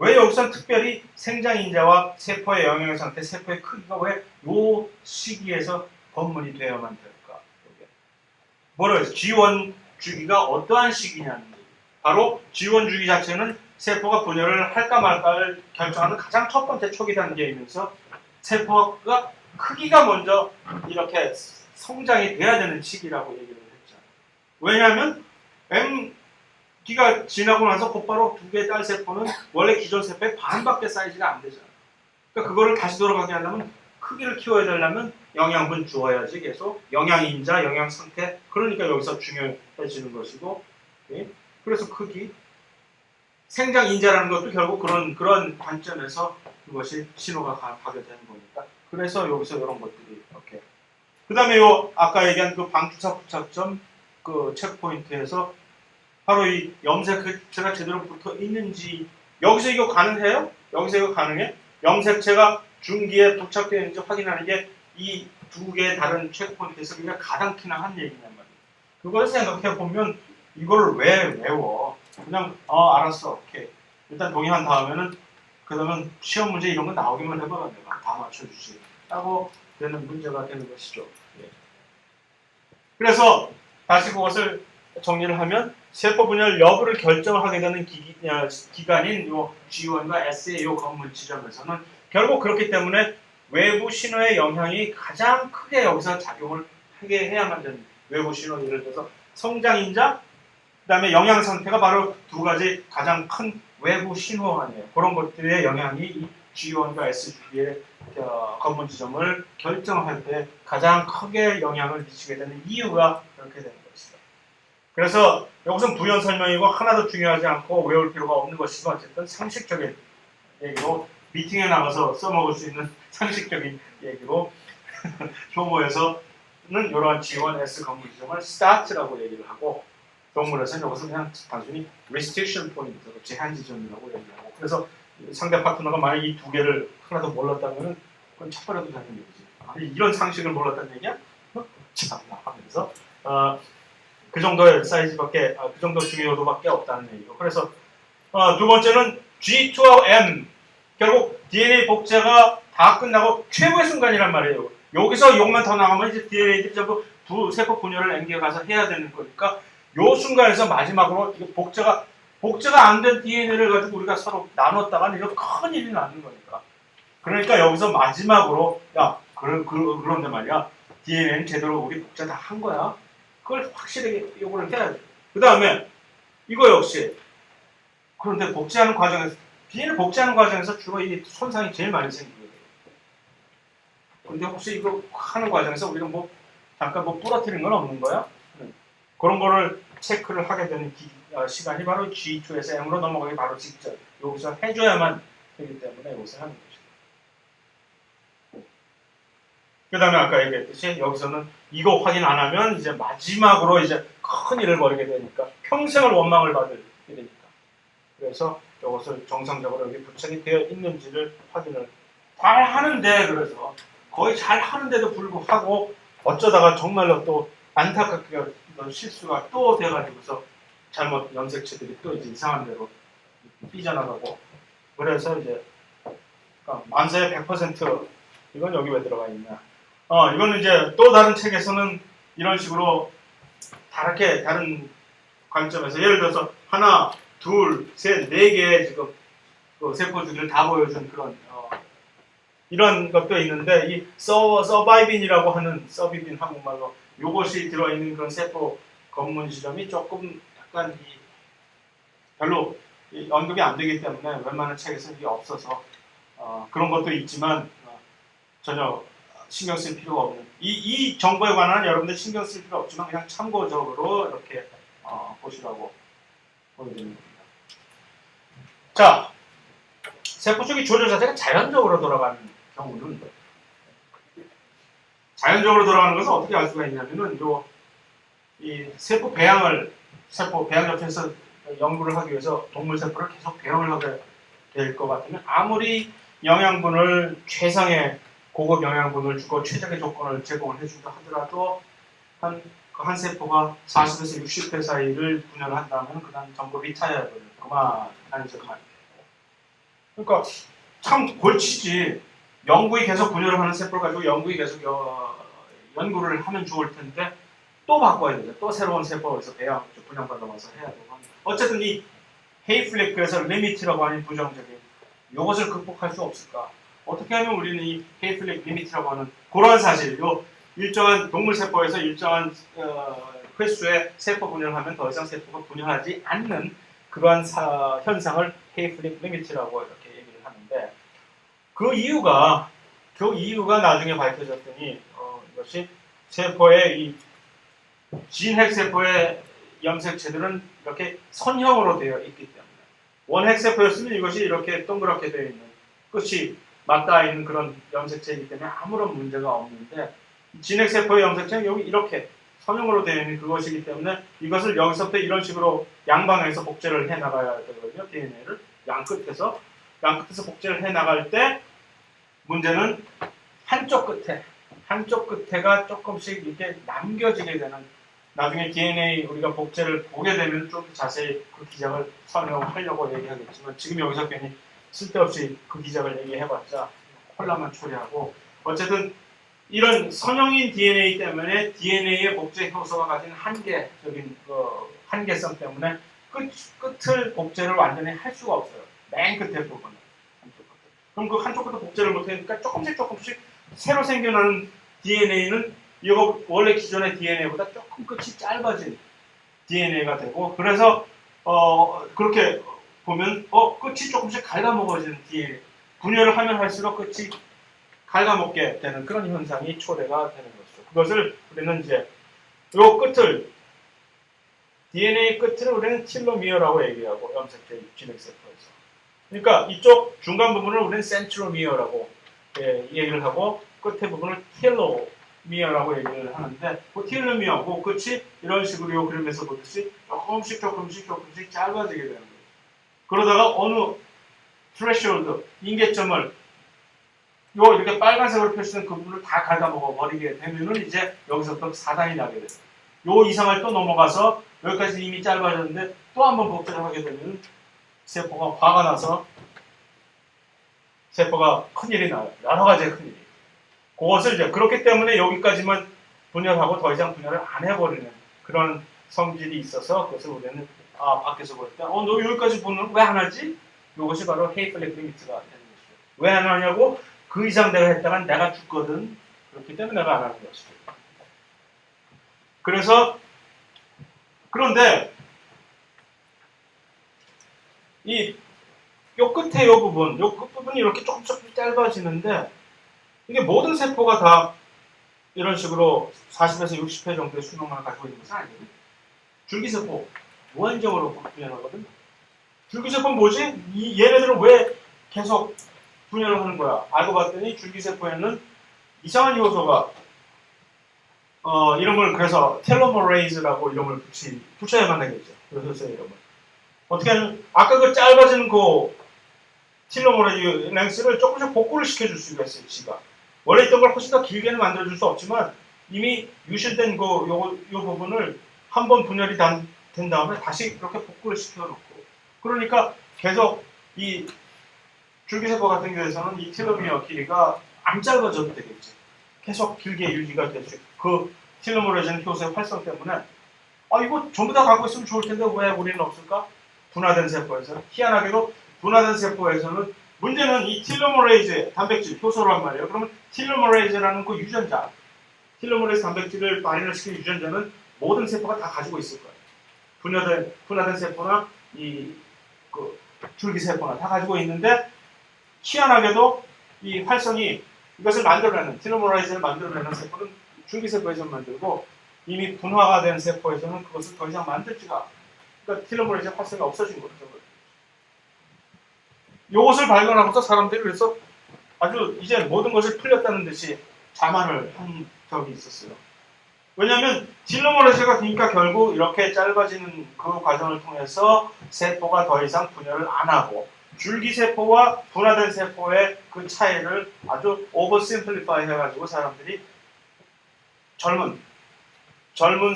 [SPEAKER 1] 왜 여기서 특별히 생장인자와 세포의 영양 상태, 세포의 크기가 왜 이 시기에서 검문이 되어야만 될까? 뭐라 해서 G1 주기가 어떠한 시기냐는 얘기. 바로 G1 주기 자체는 세포가 분열을 할까 말까를 결정하는 가장 첫 번째 초기 단계이면서 세포가 크기가 먼저 이렇게 성장이 돼야 되는 시기라고 얘기를 했잖아요. 왜냐하면 M기가 지나고 나서 곧바로 2개의 딸 세포는 원래 기존 세포의 반밖에 사이즈가 안 되잖아요. 그러니까 그거를 다시 돌아가게 하려면 크기를 키워야 되려면 영양분 주어야지 계속 영양인자, 영양상태 그러니까 여기서 중요해지는 것이고 그래서 크기 생장 인자라는 것도 결국 그런 관점에서 그것이 신호가 가게 되는 거니까. 그래서 여기서 이런 것들이 이렇게. 그 다음에 요 아까 얘기한 그 방주사 부착점 그 체크포인트에서 바로 이 염색체가 제대로 붙어 있는지 여기서 이거 가능해요? 여기서 이거 가능해? 염색체가 중기에 부착되어 있는지 확인하는 게 이 두 개의 다른 체크포인트에서 그냥 가당키나 한 얘기냔 말이에요. 그걸 생각해 보면 이걸 왜 외워? 그냥 알았어, 오케이. 일단 동의한 다음에는 그러면 시험 문제 이런 거 나오기만 해봐라 내가 다 맞춰주지. 라고 되는 문제가 되는 것이죠. 예. 그래서 다시 그것을 정리를 하면 세포 분열 여부를 결정하게 되는 기간인 요 G1과 S의 요 건물 지점에서는 결국 그렇기 때문에 외부 신호의 영향이 가장 크게 여기서 작용을 하게 해야만 되는 외부 신호, 예를 들어서 성장인자, 그 다음에 영양 상태가 바로 두 가지 가장 큰 외부 신호 아니에요. 그런 것들의 영향이 이 G1과 SG의 건물 지점을 결정할 때 가장 크게 영향을 미치게 되는 이유가 그렇게 되는 것이죠. 그래서 이것은 부연 설명이고 하나도 중요하지 않고 외울 필요가 없는 것이지만 어쨌든 상식적인 얘기로 미팅에 나가서 써먹을 수 있는 상식적인 얘기로 효모에서는 이러한 G1, S 건물 지점을 start라고 얘기를 하고 동물에서는 이것은 그냥 단순히 restriction point, 제한 지점이라고 얘기하고 그래서 상대 파트너가 만약 이 두 개를 하나도 몰랐다면 그건 쳐버려도 되는 얘기지. 아니 이런 상식을 몰랐다는 얘기야? 참나 하면서 그 정도의 사이즈밖에 그 정도 중요도밖에 없다는 얘기고 그래서 두 번째는 G2하고 M 결국 DNA 복제가 다 끝나고 최고의 순간이란 말이에요. 여기서 욕만 더 나가면 이제 DNA들이 전부 두 세포 분열을 앵겨가서 해야 되는 거니까 요 순간에서 마지막으로 복제가 안 된 DNA를 가지고 우리가 서로 나눴다가는 이거 큰 일이 나는 거니까. 그러니까 여기서 마지막으로 그런데 말이야. DNA는 제대로 우리 복제 다 한 거야. 그걸 확실하게 요구를 해야 돼. 그 다음에 이거 역시 그런데 복제하는 과정에서 DNA 복제하는 과정에서 주로 이 손상이 제일 많이 생기거든요. 근데 혹시 이거 하는 과정에서 우리가 잠깐 부러뜨린 건 없는 거야? 그런 거를 체크를 하게 되는 시간이 바로 G2에서 M으로 넘어가기 바로 직전. 여기서 해줘야만 되기 때문에 이것을 하는 것이죠. 그 다음에 아까 얘기했듯이 여기서는 이거 확인 안 하면 이제 마지막으로 이제 큰 일을 벌이게 되니까 평생을 원망을 받게 되니까. 그래서 이것을 정상적으로 여기 부착이 되어 있는지를 확인을 잘 하는데 그래서 거의 잘 하는데도 불구하고 어쩌다가 정말로 또 안타깝게 실수가 또 돼가지고서 잘못 염색체들이 또 이제 이상한 대로 삐져나가고 그래서 이제 만세의 100% 이건 여기 왜 들어가 있냐 이거는 이제 또 다른 책에서는 이런 식으로 다른 관점에서 예를 들어서 하나, 둘, 셋, 네 개의 지금 그 세포 주기를 다 보여준 그런 이런 것도 있는데 이 서바이빈이라고 하는 서비빈 한국말로 요것이 들어있는 그런 세포 검문 지점이 조금 약간 별로 언급이 안 되기 때문에 웬만한 책에서는 이게 없어서 그런 것도 있지만 전혀 신경 쓸 필요가 없는 이 정보에 관한 여러분들 신경 쓸 필요 없지만 그냥 참고적으로 이렇게 보시라고 보여드립니다. 자, 세포 주기 조절 자체가 자연적으로 돌아가는 경우는 자연적으로 돌아가는 것은 어떻게 알 수가 있냐면은 이 세포 배양 옆에서 연구를 하기 위해서 동물 세포를 계속 배양을 하게 될 것 같으면 아무리 영양분을 최상의 고급 영양분을 주고 최적의 조건을 제공을 해준다 하더라도 한 세포가 40에서 60회 사이를 분열을 한다면 그다음 전부 리타이어를 그만하는 것만. 그러니까 참 골치지. 영구히 계속 분열을 하는 세포를 가지고 영구히 계속 연구를 하면 좋을 텐데 또 바꿔야 되죠. 또 새로운 세포에서 분양받아와서 해야 되고. 어쨌든 이 헤이플렉크에서 리미트라고 하는 부정적인 이것을 극복할 수 없을까? 어떻게 하면 우리는 이 헤이플렉 리미트라고 하는 그러한 사실, 일정한 동물 세포에서 일정한 횟수의 세포 분열을 하면 더 이상 세포가 분열하지 않는 그러한 현상을 헤이플렉 리미트라고 이렇게 얘기를 하는데 그 이유가 나중에 밝혀졌더니 이것이 세포의 이 진핵 세포의 염색체들은 이렇게 선형으로 되어 있기 때문에 원핵세포였으면 이것이 이렇게 동그랗게 되어 있는 끝이 맞닿아 있는 그런 염색체이기 때문에 아무런 문제가 없는데 진핵세포의 염색체는 여기 이렇게 선형으로 되어 있는 그것이기 때문에 이것을 여기서부터 이런 식으로 양방향에서 복제를 해 나가야 되거든요. DNA를 양끝에서 복제를 해 나갈 때 문제는 한쪽 끝에가 조금씩 이렇게 남겨지게 되는 나중에 DNA 우리가 복제를 보게 되면 좀 자세히 그 기작을 설명하려고 얘기하겠지만 지금 여기서 괜히 쓸데없이 그 기작을 얘기해봤자 혼란만 초래하고 어쨌든 이런 선형인 DNA 때문에 DNA의 복제 효소가 가진 한계적인 한계성 때문에 끝을 복제를 완전히 할 수가 없어요. 맨 끝에 부분은. 그럼 그 한쪽 끝을 복제를 못하니까 조금씩 새로 생겨나는 DNA는 이거 원래 기존의 DNA보다 조금 끝이 짧아진 DNA가 되고 그래서 그렇게 보면 끝이 조금씩 갉아먹어지는 DNA 분열을 하면 할수록 끝이 갉아먹게 되는 그런 현상이 초래가 되는 것이죠. 그것을 우리는 이제 요 끝을 DNA 끝을 우리는 틸로미어라고 얘기하고 염색체 진핵세포에서 그러니까 이쪽 중간 부분을 우리는 센트로미어라고 얘기를 하고 끝에 부분을 텔로미어라고 얘기를 하는데 그 텔로미어 그 끝이 이런 식으로 이 그림에서 보듯이 조금씩 짧아지게 되는 거예요. 그러다가 어느 threshold 임계점을 이렇게 빨간색으로 표시된 그 부분을 다 갉아먹어 버리게 되면은 이제 여기서부터 사단이 나게 돼요. 요 이상을 또 넘어가서 여기까지 이미 짧아졌는데 또 한번 복제를 하게 되면 세포가 화가 나서 세포가 큰일이 나요. 여러 가지의 큰일이. 그것을 이제 그렇기 때문에 여기까지만 분열하고 더 이상 분열을 안 해버리는 그런 성질이 있어서 그것을 우리는 밖에서 볼 때 너 여기까지 분열 왜 안 하지? 이것이 바로 헤이플렉 리미트가 되는 것이죠. 왜 안 하냐고? 그 이상 내가 했다간 내가 죽거든. 그렇기 때문에 내가 안 하는 것이죠. 그래서 그런데 요 끝에 요 끝부분이 이렇게 조금 짧아지는데 이게 모든 세포가 다 이런 식으로 40에서 60회 정도의 수명을 가지고 있는 것은 아니거든요. 줄기세포 무한정으로 분열하거든요. 줄기세포는 뭐지? 얘네들은 왜 계속 분열을 하는 거야? 알고 봤더니 줄기세포에는 이상한 요소가 이름을 그래서 텔로머레이즈라고 이름을 붙여야만 되겠죠. 요소의 이름을. 어떻게 하면 아까 그 짧아지는 그 텔로머레이즈 랭스를 조금씩 복구를 시켜줄 수가 있어요. 지가. 원래 있던 걸 훨씬 더 길게는 만들어줄 수 없지만 이미 유실된 요 부분을 한번 분열이 된 다음에 다시 이렇게 복구를 시켜놓고 그러니까 계속 이 줄기세포 같은 경우에서는 이 텔로미어 길이가 안 짧아져도 되겠지. 계속 길게 유지가 될 수 있고 그 텔로머레이즈 효소의 활성 때문에 이거 전부 다 갖고 있으면 좋을 텐데 왜 우리는 없을까? 분화된 세포에서 희한하게도 분화된 세포에서는 문제는 이 텔로머레이즈 단백질 효소란 말이에요. 그러면 텔로머레이즈라는 그 유전자 텔로머레이즈 단백질을 발현을 시킨 유전자는 모든 세포가 다 가지고 있을 거예요. 분화된 세포나 그 줄기세포나 다 가지고 있는데 희한하게도 이 활성이 이것을 만들어내는 텔로머레이즈를 만들어내는 세포는 줄기세포에서는 만들고 이미 분화가 된 세포에서는 그것을 더 이상 만들지가 그러니까 텔로머레이즈 활성이 없어진 거죠. 이것을 발견하고서 사람들이 그래서 아주 이제 모든 것이 풀렸다는 듯이 자만을 한 적이 있었어요. 왜냐하면 텔로머레이즈가 그러니까 결국 이렇게 짧아지는 그 과정을 통해서 세포가 더 이상 분열을 안 하고 줄기세포와 분화된 세포의 그 차이를 아주 오버 심플리파이 해가지고 사람들이 젊은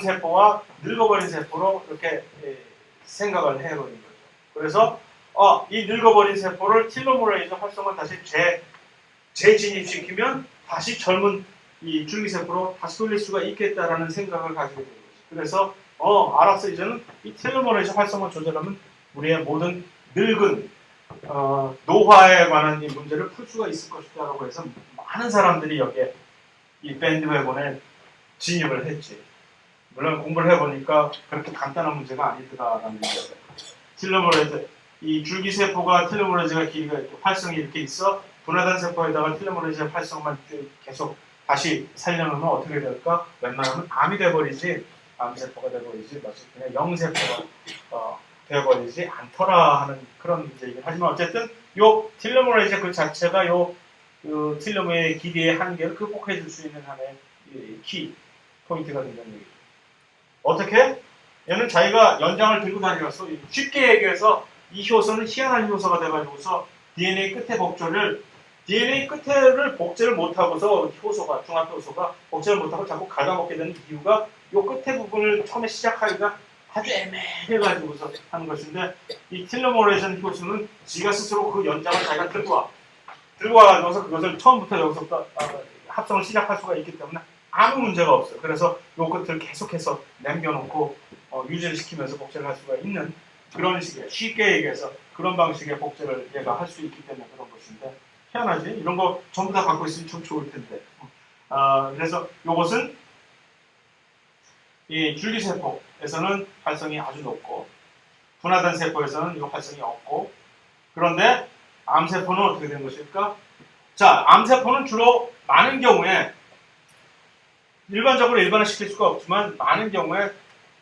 [SPEAKER 1] 세포와 늙어버린 세포로 이렇게 생각을 해버린 거죠. 그래서 이 늙어버린 세포를 텔로머레이즈 활성을 다시 재진입시키면 다시 젊은 이 줄기세포로 다시 돌릴 수가 있겠다라는 생각을 가지게 된 거죠. 그래서 알았어 이제는 이 텔로머레이즈 활성을 조절하면 우리의 모든 늙은 노화에 관한 이 문제를 풀 수가 있을 것이다라고 해서 많은 사람들이 여기에 이 밴드웨건에 진입을 했지. 물론 공부를 해보니까 그렇게 간단한 문제가 아니더라라는 얘기예요. 텔로머레이즈 이 줄기세포가 텔로머레이즈가 길이가 있고 활성이 이렇게 있어 분화된 세포에다가 텔로머레이즈 활성만 계속 다시 살려놓으면 어떻게 될까? 웬만하면 암이 돼버리지 암세포가 돼버리지 마치 그냥 영세포가
[SPEAKER 2] 되어버리지 않더라 하는 그런 문제이긴 하지만 어쨌든 요 텔로메라이즈 그 자체가 그 텔로메의 길이의 한계를 극복해 줄 수 있는 하나의 키 포인트가 된다는 얘기죠. 어떻게? 얘는 자기가 연장을 들고 다니면서 쉽게 얘기해서 이 효소는 희한한 효소가 돼가지고서 DNA 끝에 복제를 못하고서 효소가 중합 효소가 복제를 못하고 자꾸 갉아먹게 되는 이유가 이 끝에 부분을 처음에 시작하기가 아주 애매해가지고서 하는 것인데 이 텔로메라이즈 효소는 지가 스스로 그 연장을 자기가 들고 와서 그것을 처음부터 여기서부터 합성을 시작할 수가 있기 때문에 아무 문제가 없어요. 그래서 요 끝을 계속해서 남겨놓고 유지를 시키면서 복제를 할 수가 있는 그런 식의 쉽게 얘기해서 그런 방식의 복제를 얘가 할 수 있기 때문에 그런 것인데 희한하지? 이런 거 전부 다 갖고 있으면 참 좋을 텐데. 그래서 요것은 이 줄기세포에서는 활성이 아주 높고 분화된 세포에서는 이 활성이 없고 그런데 암세포는 어떻게 되는 것일까? 자, 암세포는 주로 많은 경우에 일반적으로 일반화시킬 수가 없지만 많은 경우에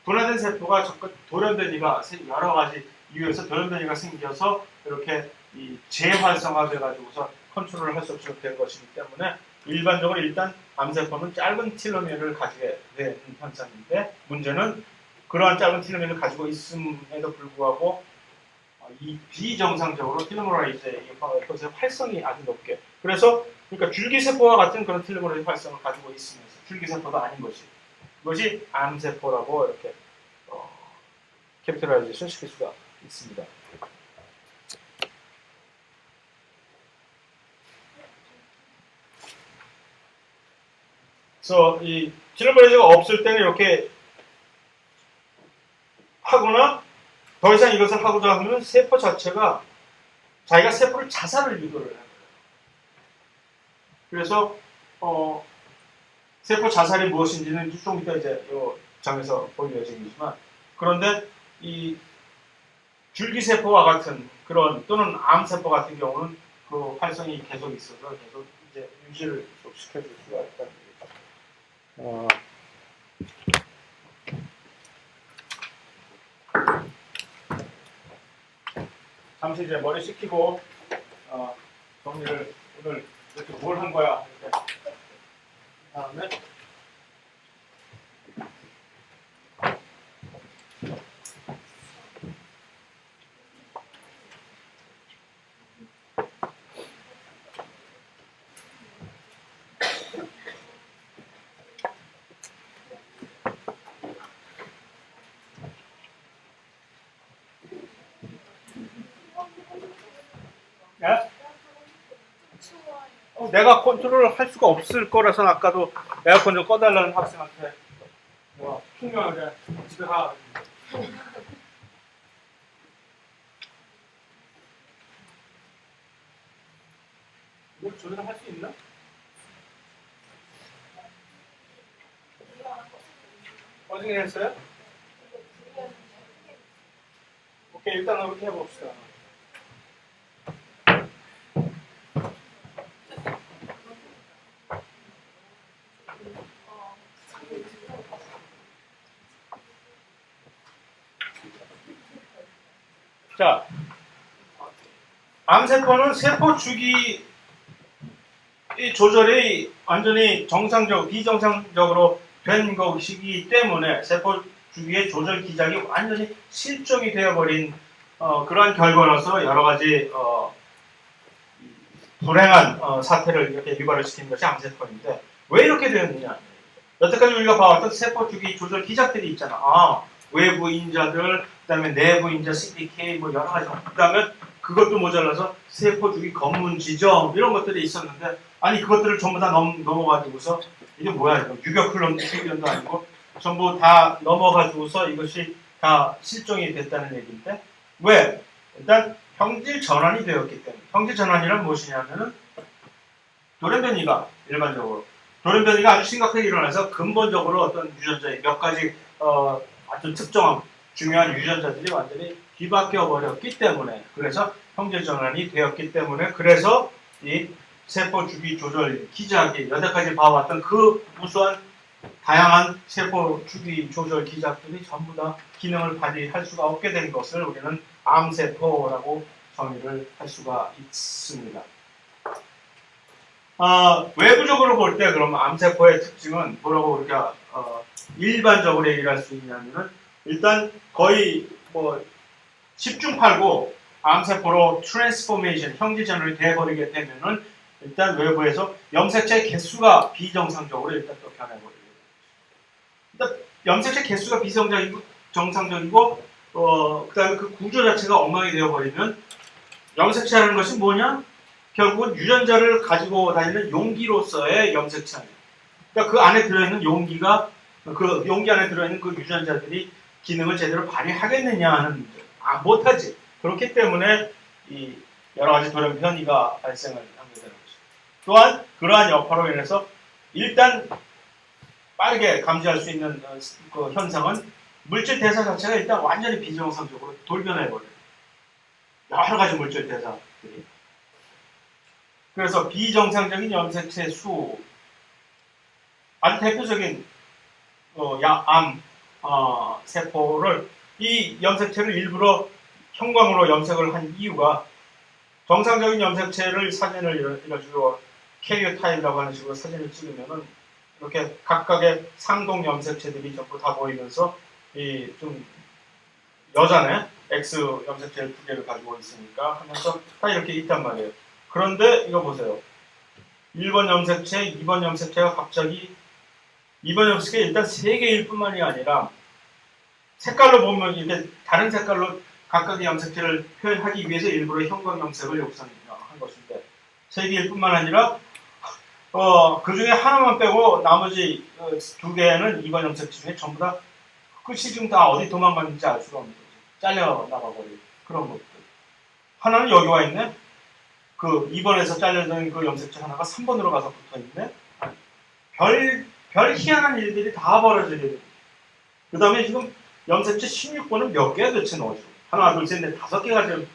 [SPEAKER 2] 분화된 세포가 자꾸 돌연변이가 여러 가지 이유에서 돌연변이가 생겨서 이렇게 이 재활성화돼 가지고서 컨트롤을 할 수 없이 된 것이기 때문에 일반적으로 일단 암세포는 짧은 텔로메어를 가지게 되는 현상인데 문제는 그러한 짧은 텔로메어를 가지고 있음에도 불구하고 이 비정상적으로 텔로메라이즈의 활성이 아주 높게 그래서 그러니까 줄기세포와 같은 그런 텔로메라이즈 활성을 가지고 있으면서 줄기세포도 아닌 그것이 암세포라고 이렇게 캐피탈라이제이션 시킬 수가 있습니다. 그래서 이 텔로메라이즈가 없을 때는 이렇게 하거나 더 이상 이것을 하고자 하면 세포 자체가 자기가 세포를 자살을 유도를 해요. 그래서 세포 자살이 무엇인지는 좀 이따 이제 이 장에서 볼 예정이지만 그런데 이 줄기세포와 같은 그런 또는 암세포 같은 경우는 그 활성이 계속 있어서 계속 이제 유지를 시켜줄 수가 있다는 얘기죠. 잠시 이제 머리 식히고 정리를 오늘 이렇게 뭘 한 거야 이렇게 다음에 내가 컨트롤을 할 수가 없을 거라서 아까도 에어컨 좀 꺼달라는 학생한테 충격을 집에 가. 이걸 조절할 수 있나? 어떻게 했어요? 오케이, 일단 그렇게 해봅시다. 자, 암세포는 세포 주기 조절이 완전히 비정상적으로 된 것이기 때문에 세포 주기의 조절 기작이 완전히 실종이 되어버린 그러한 결과로서 여러 가지 불행한 사태를 이렇게 유발을 시키는 것이 암세포인데 왜 이렇게 되었느냐? 여태까지 우리가 봐왔던 세포 주기 조절 기작들이 있잖아. 외부 인자들, 그다음에 내부 인자 CDK 뭐 여러 가지. 그다음에 그것도 모자라서 세포 주기 검문 지점 이런 것들이 있었는데 아니 그것들을 전부 다 넘어가지고서 이게 뭐야 이거 유격훈련도 아니고 전부 다 넘어가지고서 이것이 다 실종이 됐다는 얘기인데 왜? 일단 형질 전환이 되었기 때문에 형질 전환이란 무엇이냐면은 돌연변이가 일반적으로 돌연변이가 아주 심각하게 일어나서 근본적으로 어떤 유전자의 몇 가지 아주 특정한 중요한 유전자들이 완전히 뒤바뀌어 버렸기 때문에 그래서 형질 전환이 되었기 때문에 그래서 이 세포 주기 조절 기작이 여태까지 봐왔던 그 무수한 다양한 세포 주기 조절 기작들이 전부 다 기능을 발휘할 수가 없게 된 것을 우리는 암세포라고 정의를 할 수가 있습니다. 외부적으로 볼 때 그럼 암세포의 특징은 뭐라고 우리가 일반적으로 얘기를 할 수 있냐면은 일단 거의 뭐 10중 8구 암세포로 트랜스포메이션 형질전환이 돼버리게 되면은 일단 외부에서 염색체 개수가 비정상적으로 일단 또 변해버리게 됩니다. 일단 염색체 개수가 비정상적이고 그다음에 그 구조 자체가 엉망이 되어버리면 염색체라는 것이 뭐냐? 결국은 유전자를 가지고 다니는 용기로서의 염색체 아니에요. 그러니까 그 안에 들어있는 용기가 그 용기 안에 들어있는 그 유전자들이 기능을 제대로 발휘하겠느냐 하는 문제. 못하지. 그렇기 때문에 이 여러 가지 돌연 변이가 발생을 하게 되는 것이죠. 또한 그러한 여파로 인해서 일단 빠르게 감지할 수 있는 그 현상은 물질 대사 자체가 일단 완전히 비정상적으로 돌변해버려요. 여러 가지 물질 대사들이. 그래서 비정상적인 염색체 수, 아주 대표적인 암 세포를 이 염색체를 일부러 형광으로 염색을 한 이유가 정상적인 염색체를 사진을 이런 식으로 캐리어타입이라고 하는 식으로 사진을 찍으면은 이렇게 각각의 상동 염색체들이 전부 다 보이면서 이 좀 여자네 X 염색체를 두 개를 가지고 있으니까 하면서 다 이렇게 있단 말이에요. 그런데 이거 보세요. 1번 염색체, 2번 염색체가 갑자기 2번 염색체 일단 3개일 뿐만이 아니라 색깔로 보면 이렇게 다른 색깔로 각각의 염색체를 표현하기 위해서 일부러 형광 염색을 여기서 한 것인데 3개일 뿐만 아니라 그 중에 하나만 빼고 나머지 2개는 2번 염색체 중에 전부 다 끝이 지금 다 어디 도망갔는지 알 수가 없는 거죠. 잘려 나가버리고 그런 것들. 하나는 여기 와 있네. 그 2번에서 잘려진 그 염색체 하나가 3번으로 가서 붙어 있네. 별 희한한 일들이 다 벌어지게 됩니다. 그 다음에 지금 염색체 16번은 몇 개야 도대체 넣어줘? 하나, 둘, 셋, 넷, 5개가 지금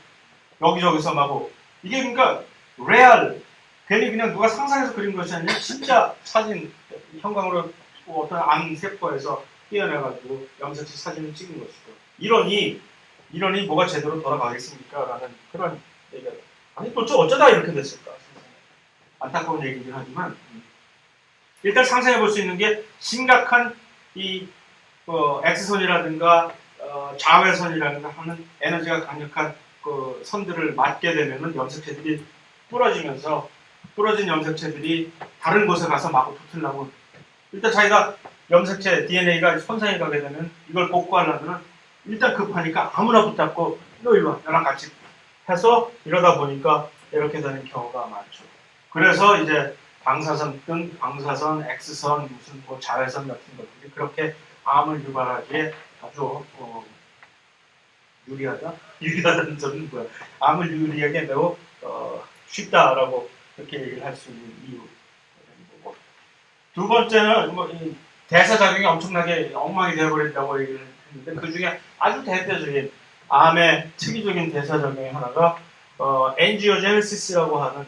[SPEAKER 2] 여기저기서 마고 이게 그러니까 레알 괜히 그냥 누가 상상해서 그린 것이 아니라 진짜 사진 형광으로 어떤 암세포에서 떼어내가지고 염색체 사진을 찍은 것이죠. 이러니 뭐가 제대로 돌아가겠습니까? 라는 그런 얘기가 아니 또 어쩌다 이렇게 됐을까? 안타까운 얘기긴 하지만 일단 상상해 볼 수 있는 게 심각한 이 X선이라든가 자외선이라든가 하는 에너지가 강력한 그 선들을 맞게 되면은 염색체들이 부러지면서 부러진 염색체들이 다른 곳에 가서 마구 붙으려고 일단 자기가 염색체 DNA가 손상이 가게 되면 이걸 복구하려면 일단 급하니까 아무나 붙잡고 너 일로 와 나랑 같이 해서 이러다 보니까 이렇게 되는 경우가 많죠. 그래서 이제 방사선, X선, 무슨 뭐 자외선 같은 것들이 그렇게 암을 유발하기에 아주 유리하다는 점은 뭐야? 암을 유리하게 매우 쉽다라고 그렇게 얘기를 할 수 있는 이유고. 두 번째는 뭐 대사작용이 엄청나게 엉망이 되어버린다고 얘기를 했는데 그 중에 아주 대표적인 암의 특이적인 대사작용의 하나가 엔지오제네시스라고 하는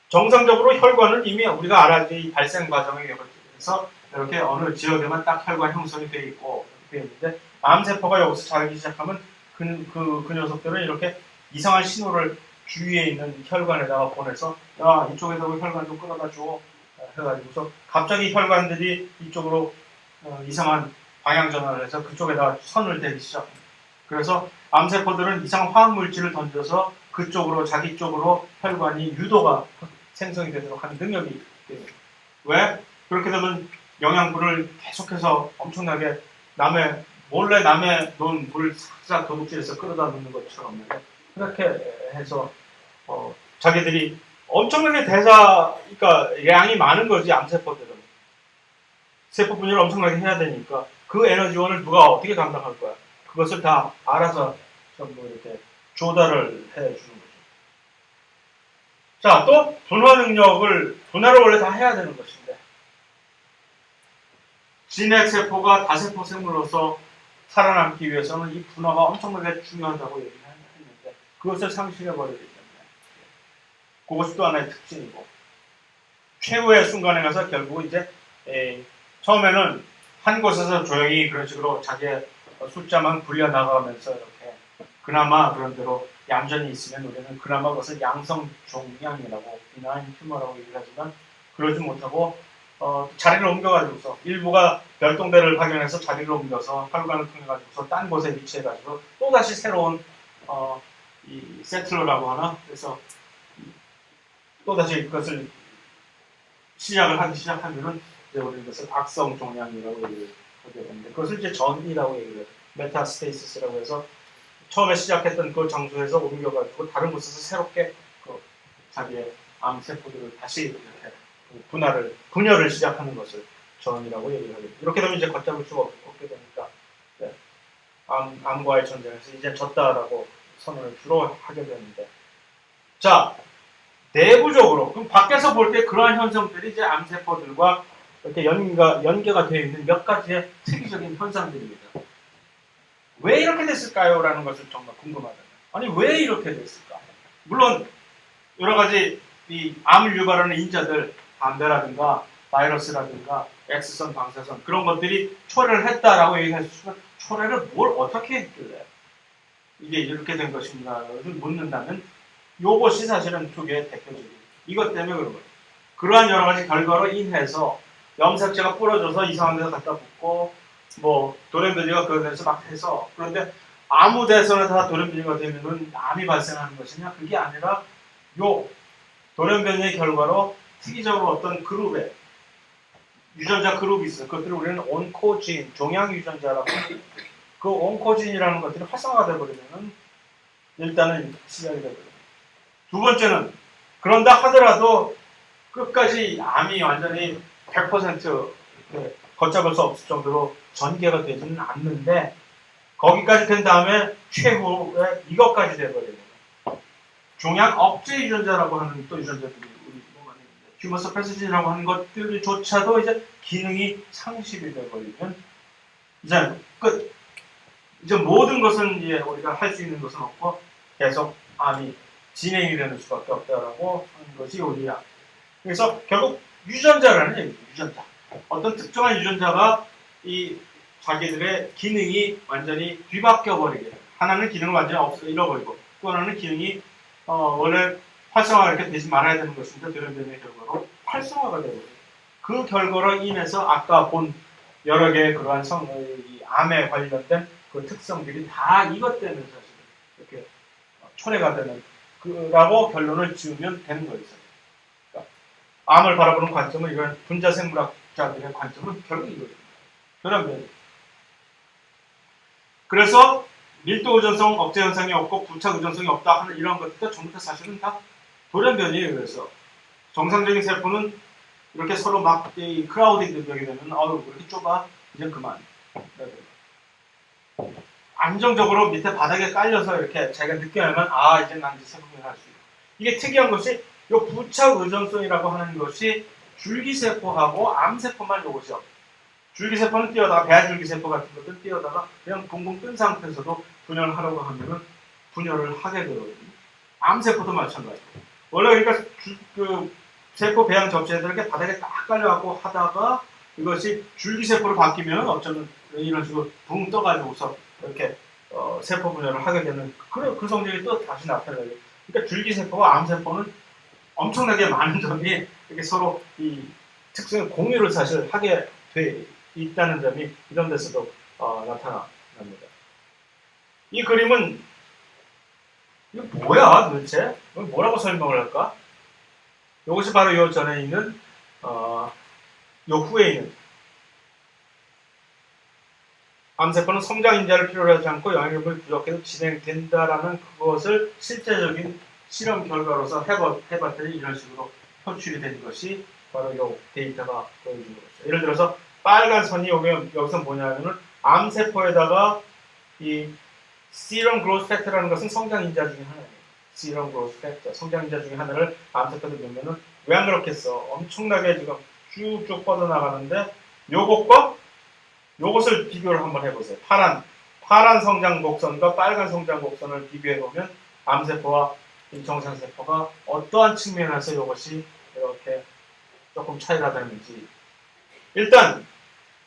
[SPEAKER 2] 정상적으로 혈관은 이미 우리가 알아야지 이 발생 과정에 의해서 이렇게 어느 지역에만 딱 혈관 형성이 되어 있고 되어 있는데 암세포가 여기서 자라기 시작하면 그 녀석들은 이렇게 이상한 신호를 주위에 있는 혈관에다가 보내서 야 이쪽에서 혈관 좀 끌어다 줘 해가지고서 갑자기 혈관들이 이쪽으로 이상한 방향 전환을 해서 그쪽에다가 선을 대기 시작합니다. 그래서 암세포들은 이상한 화학물질을 던져서 그쪽으로 자기 쪽으로 혈관이 유도가 생성이 되도록 하는 능력이 됩니다. 왜? 그렇게 되면 영양분을 계속해서 엄청나게 몰래 남의 놓은 물 싹싹 도둑질해서 끌어다 놓는 것처럼 그렇게 해서 자기들이 엄청나게 그러니까 양이 많은 거지 암세포들은 세포 분열을 엄청나게 해야 되니까 그 에너지원을 누가 어떻게 감당할 거야? 그것을 다 알아서 전부 이렇게 조달을 해주는 거죠. 자, 또 분화를 원래 다 해야 되는 것인데 진핵세포가 다세포 생물로서 살아남기 위해서는 이 분화가 엄청나게 중요하다고 얘기를 했는데 그것을 상실해버리기 때문에 그것이 또 하나의 특징이고 최후의 순간에 가서 결국 이제 처음에는 한 곳에서 조용히 그런 식으로 자기의 숫자만 불려 나가면서 이렇게 그나마 그런 대로 얌전히 있으면 우리는 그나마 그것을 양성 종양이라고 비나인 튜머라고 얘기를 하지만 그러지 못하고 자리를 옮겨가지고서 일부가 별동대를 발견해서 자리를 옮겨서 혈관을 통해 가지고서 딴 곳에 위치해 가지고 또 다시 새로운 이 세틀러라고 하나 그래서 또 다시 그것을 시작을 시작하면은 이제 우리는 그것을 악성 종양이라고 얘기를 하게 되는데 그것을 이제 전이라고 얘기를 해요. 메타스테이시스라고 해서 처음에 시작했던 그 장소에서 옮겨가지고 다른 곳에서 새롭게 그 자기의 암 세포들을 다시 이렇게 분열을 시작하는 것을 전이라고 얘기를 하게 돼요. 이렇게 되면 이제 걷잡을 수가 없게 되니까 네. 암과의 전쟁에서 이제 졌다라고 선언을 주로 하게 되는데 자 내부적으로 그럼 밖에서 볼 때 그러한 현상들이 이제 암세포들과 이렇게 연계가 되어 있는 몇 가지의 특이적인 현상들입니다. 왜 이렇게 됐을까요? 라는 것을 정말 궁금하잖아요. 아니 왜 이렇게 됐을까? 물론 여러 가지 이 암을 유발하는 인자들 담배라든가 바이러스라든가 X선 방사선 그런 것들이 초래를 했다라고 얘기하시지만 초래를 뭘 어떻게 했길래 이게 이렇게 된 것인가를 묻는다면 요것이 사실은 두 개의 대표적인 이것 때문에 그런 거예요. 그러한 여러 가지 결과로 인해서 염색체가 부러져서 이상한 데서 갖다 붙고 뭐 돌연변이가 그런 데서 막 해서 그런데 아무 데서나 다 돌연변이가 되면은 암이 발생하는 것이냐 그게 아니라 요 돌연변이의 결과로 특이적으로 어떤 그룹에 유전자 그룹이 있어요. 그것들을 우리는 온코진, 종양 유전자라고 그 온코진이라는 것들이 활성화가 되어버리면은 일단은 시작이 되거든요. 두 번째는 그런다 하더라도 끝까지 암이 완전히 100% 걷잡을 수 없을 정도로 전개가 되지는 않는데 거기까지 된 다음에 최후에 이것까지 돼버리는 종양 억제 유전자라고 하는 또 유전자들이 우리 몸 안에 있는데 휴머 서프레시진이라고 하는 것들조차도 이제 기능이 상실이 돼버리면 이제 끝. 이제 모든 것은 이제 우리가 할 수 있는 것은 없고 계속 암이 진행이 되는 수밖에 없다라고 하는 것이 우리야. 그래서 결국 유전자라는 얘기죠. 유전자. 어떤 특정한 유전자가 이 자기들의 기능이 완전히 뒤바뀌어 버리게 돼요. 하나는 기능을 완전히 잃어버리고 또 하나는 기능이 원래 활성화가 이렇게 되지 말아야 되는 것인데 돌연변이의 결과로 활성화가 되고 그 결과로 인해서 아까 본 여러 개의 그러한 이 암에 관련된 그 특성들이 다 이것 때문에 사실 이렇게 초래가 되는 라고 결론을 지으면 되는 거예요. 그러니까 암을 바라보는 관점은 이런 분자생물학자들의 관점은 결국 이거예요. 돌연변이. 그래서 밀도 의존성 억제 현상이 없고 부착 의존성이 없다 하는 이런 것들 전부 다 사실은 다 돌연변이에요. 그래서 정상적인 세포는 이렇게 서로 막 이 크라우딩 능력이 되면 왜 이렇게 좁아? 이제 그만. 안정적으로 밑에 바닥에 깔려서 이렇게 자기가 느껴야만 이제 난 이제 세포를 할 수 있고 이게 특이한 것이 이 부착 의존성이라고 하는 것이 줄기세포하고 암세포만 이것이요. 줄기세포는 뛰어다가 배아줄기세포 같은 것들 뛰어다가 그냥 붕붕 뜬 상태에서도 분열을 하려고 하면은 분열을 하게 되거든요. 암세포도 마찬가지고 원래 그러니까 그 세포 배양 접시에서 이렇게 바닥에 딱 깔려갖고 하다가 이것이 줄기세포로 바뀌면 어쩌면 이런 식으로 붕 떠가지고서 이렇게 세포 분열을 하게 되는 그 성질이 또 다시 나타나요. 그러니까 줄기세포와 암세포는 엄청나게 많은 점이 이렇게 서로 이 특성의 공유를 사실 하게 돼 있다는 점이 이런 데서도 나타납니다. 이 그림은 이거 뭐야 도대체? 뭐라고 설명을 할까? 이것이 바로 요 전에 있는 요 후에 있는 암세포는 성장 인자를 필요로 하지 않고 영양분이 부족해서 진행된다라는 그것을 실제적인 실험 결과로서 해봤더니 이런 식으로 표출이 된 것이 바로 이 데이터가 보여준 거죠. 예를 들어서 빨간 선이 오면 여기서 뭐냐면은 암세포에다가 이 serum growth factor라는 것은 성장 인자 중에 하나예요. serum growth factor, 성장 인자 중에 하나를 암세포에 넣으면은 왜 안 그렇겠어? 엄청나게 지금 쭉쭉 뻗어나가는데 요것과 요것을 비교를 한번 해보세요. 파란 성장 곡선과 빨간 성장 곡선을 비교해보면 암세포와 정상세포가 어떠한 측면에서 이것이 이렇게 조금 차이가 나는지 일단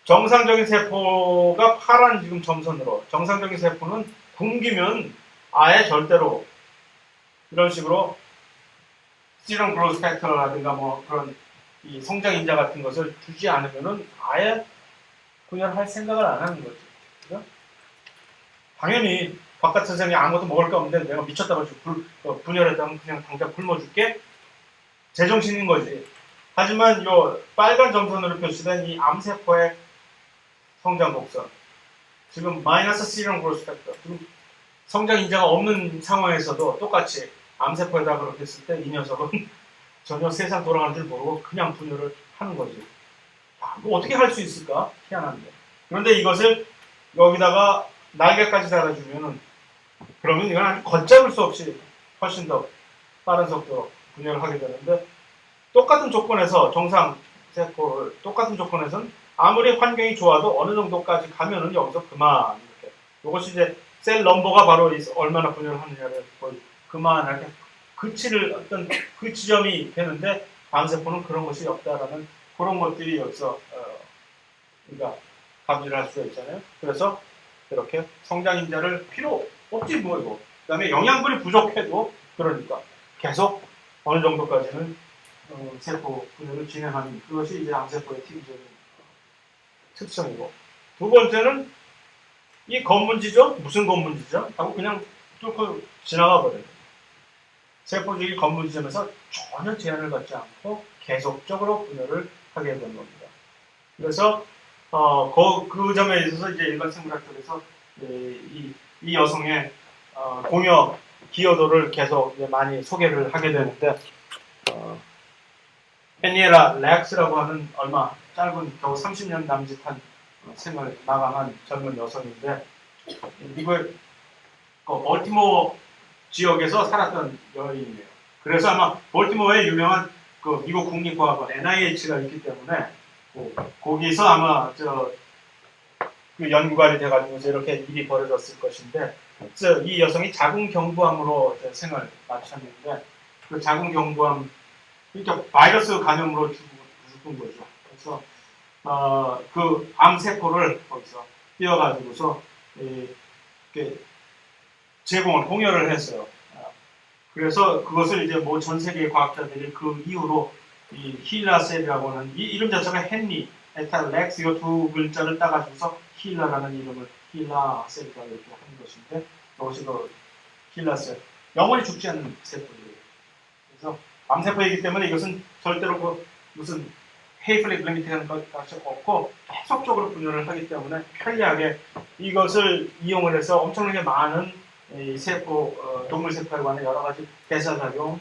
[SPEAKER 2] 정상적인 세포가 파란 지금 점선으로, 정상적인 세포는 굶기면 아예 절대로 이런 식으로 시럼 그로스 팩터라든가 뭐 그런 이 성장 인자 같은 것을 주지 않으면은 아예 분열할 생각을 안 하는 거죠. 그죠? 당연히 바깥 세상에 아무것도 먹을 게 없는데 내가 미쳤다고 분열했다면 그냥 당장 굶어줄게? 제정신인 거지. 하지만 이 빨간 점선으로 표시된 이 암세포의 성장 곡선, 지금 마이너스 시럼 그로스 팩터, 지금 성장 인자가 없는 상황에서도 똑같이 암세포에다 그렇게 했을 때 이 녀석은 전혀 세상 돌아가는 줄 모르고 그냥 분열을 하는 거지. 야, 뭐 어떻게 할 수 있을까? 희한한데. 그런데 이것을 여기다가 날개까지 달아주면은 그러면 이건 아주 걷잡을 수 없이 훨씬 더 빠른 속도로 분열을 하게 되는데, 똑같은 조건에서 정상 세포를 똑같은 조건에서는 아무리 환경이 좋아도 어느 정도까지 가면은 여기서 그만 이렇게. 이것이 이제 셀 넘버가 바로 얼마나 분열을 하느냐를 거의 그만하게 어떤 그 지점이 되는데, 암세포는 그런 것이 없다라는 그런 것들이 여기서 우리가 감지를 할 수가 있잖아요. 그래서 이렇게 성장 인자를 필요 없지 뭐 이거. 그다음에 영양분이 부족해도 그러니까 계속 어느 정도까지는 세포 분열을 진행하는 그것이 이제 암세포의 특이적인 특성이고, 두 번째는 이 검문지죠? 무슨 검문지죠? 하고 그냥 뚫고 지나가 버려요. 세포적인 검문지점에서 전혀 제한을 받지 않고 계속적으로 분열을 하게 되는 겁니다. 그래서 그 점에 있어서 이제 일반 생물학적에서 이 여성의 공여 기여도를 계속 이제 많이 소개를 하게 되는데, 헤니에라 렉스라고 하는 얼마 짧은 겨우 30년 남짓한 생을 마감한 젊은 여성인데, 미국의 볼티모어 지역에서 살았던 여인이에요. 그래서 아마 볼티모어에 유명한 그 미국 국립과학원 NIH가 있기 때문에 거기서 아마 그 연구관이 돼가지고 이렇게 일이 벌어졌을 것인데, 이 여성이 자궁경부암으로 생을 마쳤는데, 그 자궁경부암 그러니까 바이러스 감염으로 죽은 거죠. 그래서 그 암세포를 거기서 띄어가지고서 제공을 공여를 했어요. 그래서 그것을 이제 뭐 전 세계 과학자들이 그 이후로 이 힐라셀이라고 하는 이 이름 자체가 헨리, 에탈, 렉스 이 두 글자를 따가지고서 힐라라는 이름을 힐라셀이라고 이렇게 하는 것인데, 이것이 그 힐라셀, 영원히 죽지 않는 세포들이에요. 그래서 암세포이기 때문에 이것은 절대로 그 무슨 헤이플릭 리미트하는 것이 없고 계속적으로 분열을 하기 때문에 편리하게 이것을 이용을 해서 엄청나게 많은 이 세포, 동물 세포에 관한 여러 가지 대사작용,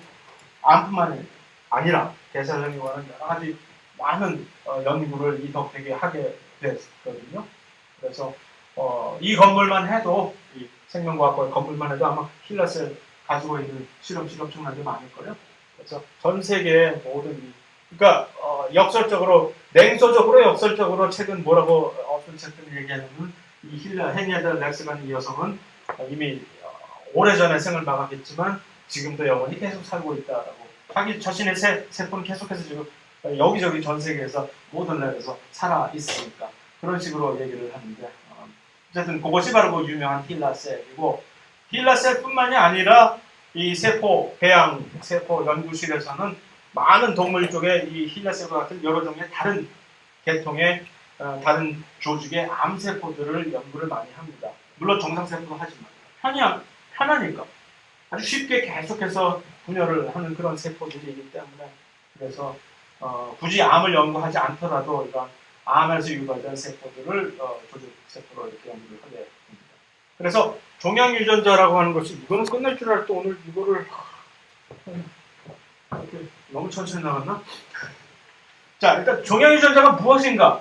[SPEAKER 2] 암뿐만 아니라 대사작용에 관한 여러 가지 많은 연구를 이 덕택에 하게 됐거든요. 그래서 이 건물만 해도, 이 생명과학과 건물만 해도 아마 힐라셀 가지고 있는 실험실이 엄청나게 많을 거예요. 그래서 전 세계 모든 그러니까 냉소적으로 역설적으로 책은 뭐라고 어떤 책들이 얘기하냐면, 이 헤니에다 렉스라는 이 여성은 이미 오래전에 생을 마감했지만 지금도 영원히 계속 살고 있다라고, 자기 자신의 세포는 계속해서 지금 여기저기 전 세계에서 모든 나라에서 살아 있으니까 그런 식으로 얘기를 하는데, 어쨌든 그것이 바로 그 유명한 힐라셀이고, 힐라셀뿐만이 아니라 이 세포 배양 세포 연구실에서는 많은 동물 쪽에 이 힐라셀과 같은 여러 종류의 다른 계통의 다른 조직의 암세포들을 연구를 많이 합니다. 물론 정상세포도 하지만 편하니까 아주 쉽게 계속해서 분열을 하는 그런 세포들이기 때문에, 그래서 굳이 암을 연구하지 않더라도 이런 암에서 유발된 세포들을 조직 세포로 이렇게 연구를 하게 됩니다. 그래서 종양 유전자라고 하는 것이, 이거는 끝날 줄 알았더니 오늘 이거를 이렇게 너무 천천히 나갔나? 자, 일단 종양 유전자가 무엇인가?